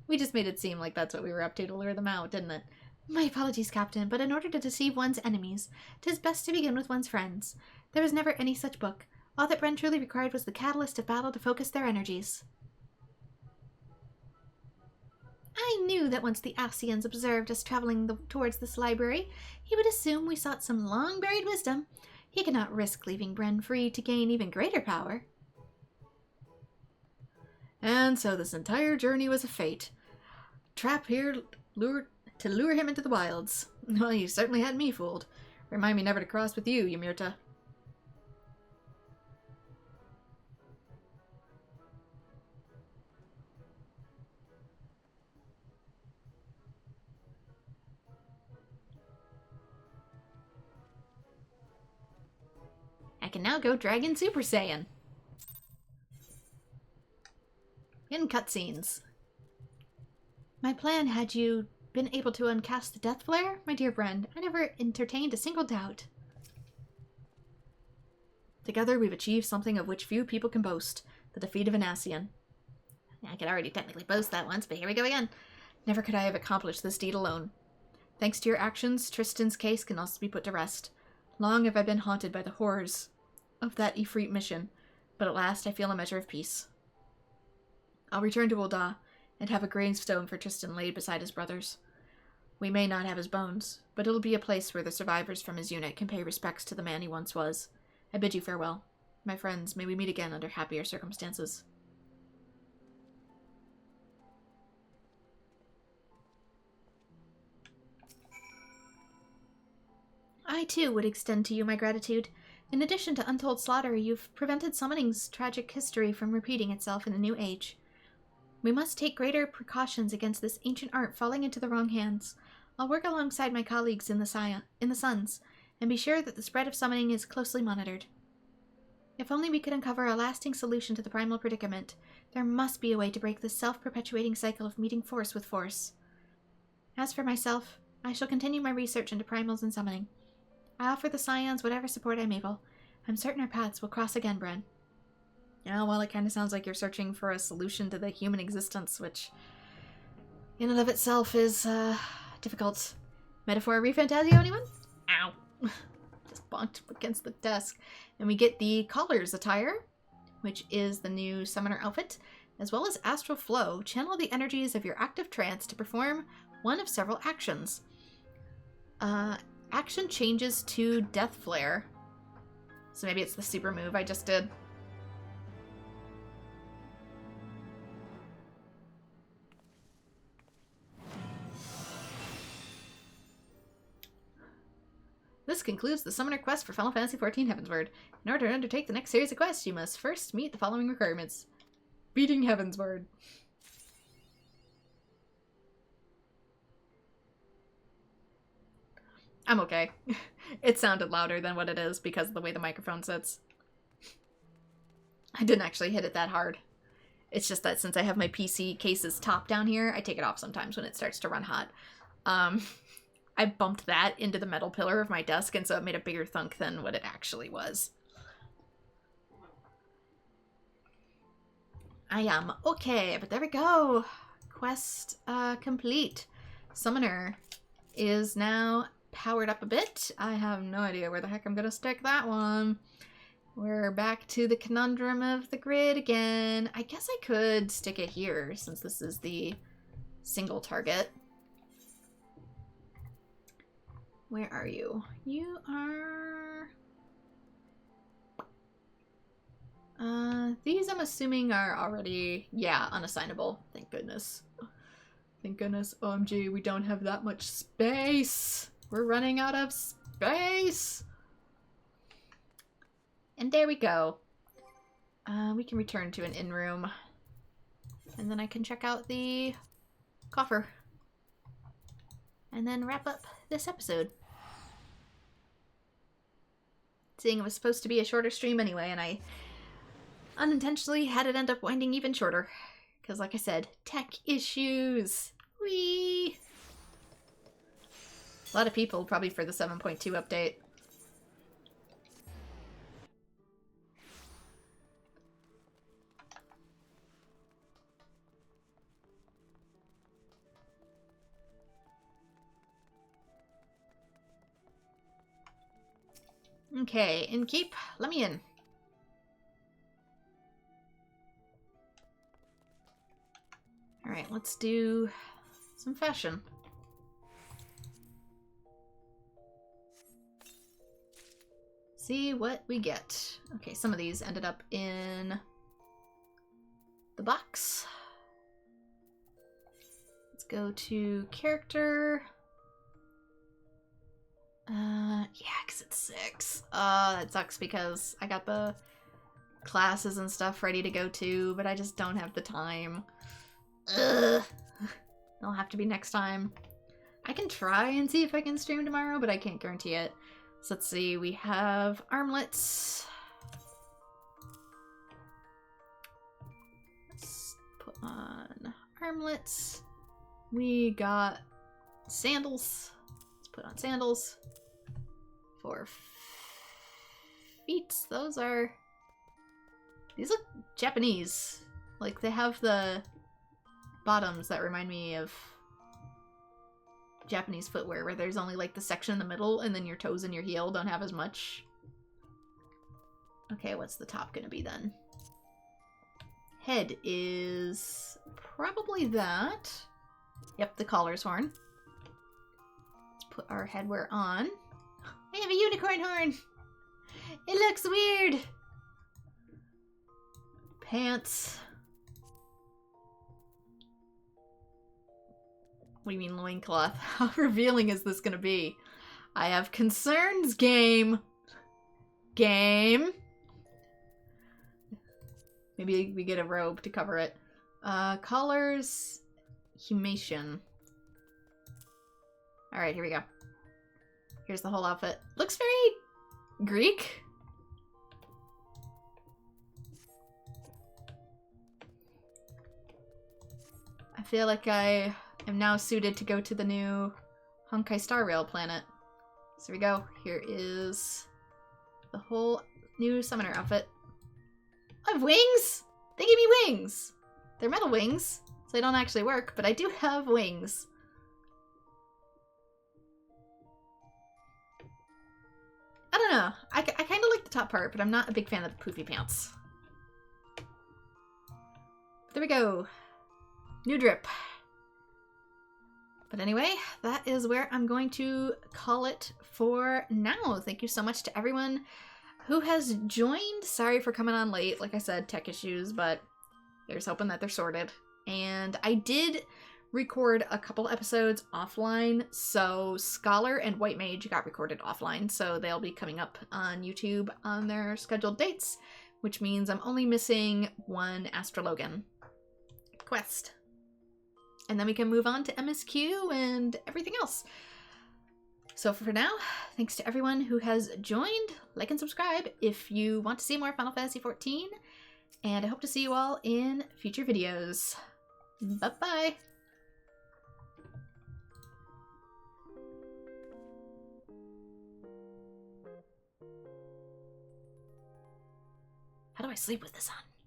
We just made it seem like that's what we were up to lure them out, didn't it? My apologies, Captain, but in order to deceive one's enemies, 'tis best to begin with one's friends. There was never any such book. All that Bren truly required was the catalyst of battle to focus their energies. I knew that once the Ascians observed us traveling towards this library, he would assume we sought some long-buried wisdom. He could not risk leaving Bren free to gain even greater power. And so this entire journey was a fate. Trap here to lure him into the wilds. Well, you certainly had me fooled. Remind me never to cross with you, Ymurta. I can now go Dragon Super Saiyan. In cutscenes. My plan had you been able to uncast the death flare? My dear Bren, I never entertained a single doubt. Together we've achieved something of which few people can boast. The defeat of an Ascian. I could already technically boast that once, but here we go again. Never could I have accomplished this deed alone. Thanks to your actions, Tristan's case can also be put to rest. Long have I been haunted by the horrors of that Ifrit mission, but at last I feel a measure of peace. I'll return to Ul'dah and have a gravestone for Tristan laid beside his brothers. We may not have his bones, but it'll be a place where the survivors from his unit can pay respects to the man he once was. I bid you farewell. My friends, may we meet again under happier circumstances. I, too, would extend to you my gratitude. In addition to untold slaughter, you've prevented summoning's tragic history from repeating itself in the new age. We must take greater precautions against this ancient art falling into the wrong hands. I'll work alongside my colleagues in the Suns, and be sure that the spread of summoning is closely monitored. If only we could uncover a lasting solution to the primal predicament, there must be a way to break this self-perpetuating cycle of meeting force with force. As for myself, I shall continue my research into primals and summoning. I offer the Scions whatever support I'm able. I'm certain our paths will cross again, Bren. Yeah, well, it kind of sounds like you're searching for a solution to the human existence, which in and of itself is, difficult. Metaphor refantasio, anyone? Ow. Just bonked against the desk. And we get the Caller's attire, which is the new summoner outfit, as well as Astral Flow. Channel the energies of your active trance to perform one of several actions. Action changes to Death Flare. So maybe it's the super move I just did. This concludes the summoner quest for Final Fantasy XIV Heavensward. In order to undertake the next series of quests, you must first meet the following requirements. Beating Heavensward. I'm okay. It sounded louder than what it is because of the way the microphone sits. I didn't actually hit it that hard. It's just that since I have my PC case's top down here, I take it off sometimes when it starts to run hot. I bumped that into the metal pillar of my desk, and so it made a bigger thunk than what it actually was. I am okay, but there we go. Quest complete. Summoner is now powered up a bit. I have no idea where the heck I'm gonna stick that one. We're back to the conundrum of the grid again. I guess I could stick it here since this is the single target. Where are you? You are... these I'm assuming are already, yeah, unassignable. Thank goodness. Thank goodness. OMG, we don't have that much space. We're running out of space. And there we go. We can return to an in-room. And then I can check out the coffer. And then wrap up this episode. Seeing it was supposed to be a shorter stream anyway, and I unintentionally had it end up winding even shorter. Because like I said, tech issues. Whee! A lot of people probably for the 7.2 update. Okay, Innkeep, let me in. Alright, let's do some fashion. See what we get. Okay, some of these ended up in the box. Let's go to character. Yeah, because it's 6. That sucks because I got the classes and stuff ready to go to, but I just don't have the time. Ugh. It'll have to be next time. I can try and see if I can stream tomorrow, but I can't guarantee it. So let's see, we have armlets. Let's put on armlets. We got sandals. Let's put on sandals. For feet, these look Japanese. Like they have the bottoms that remind me of Japanese footwear, where there's only like the section in the middle and then your toes and your heel don't have as much. Okay, what's the top gonna be then? Head is probably that. Yep, the collar's horn. Let's put our headwear on. I have a unicorn horn! It looks weird! Pants. What do you mean loincloth? How revealing is this gonna be? I have concerns, game! Game! Maybe we get a robe to cover it. Collars... Humation. Alright, here we go. Here's the whole outfit. Looks very Greek. I feel like I am now suited to go to the new Honkai Star Rail planet. So here we go. Here is the whole new summoner outfit. I have wings! They gave me wings! They're metal wings, so they don't actually work, but I do have wings. I don't know. I kind of like the top part, but I'm not a big fan of the poofy pants. But there we go. New drip. But anyway, that is where I'm going to call it for now. Thank you so much to everyone who has joined. Sorry for coming on late. Like I said, tech issues, but here's hoping that they're sorted. And I did record a couple episodes offline, so Scholar and White Mage got recorded offline, so they'll be coming up on YouTube on their scheduled dates, which means I'm only missing one Astrologan quest. And then we can move on to MSQ and everything else. So for now, thanks to everyone who has joined. Like and subscribe if you want to see more Final Fantasy XIV, and I hope to see you all in future videos. Bye-bye! How do I sleep with this on?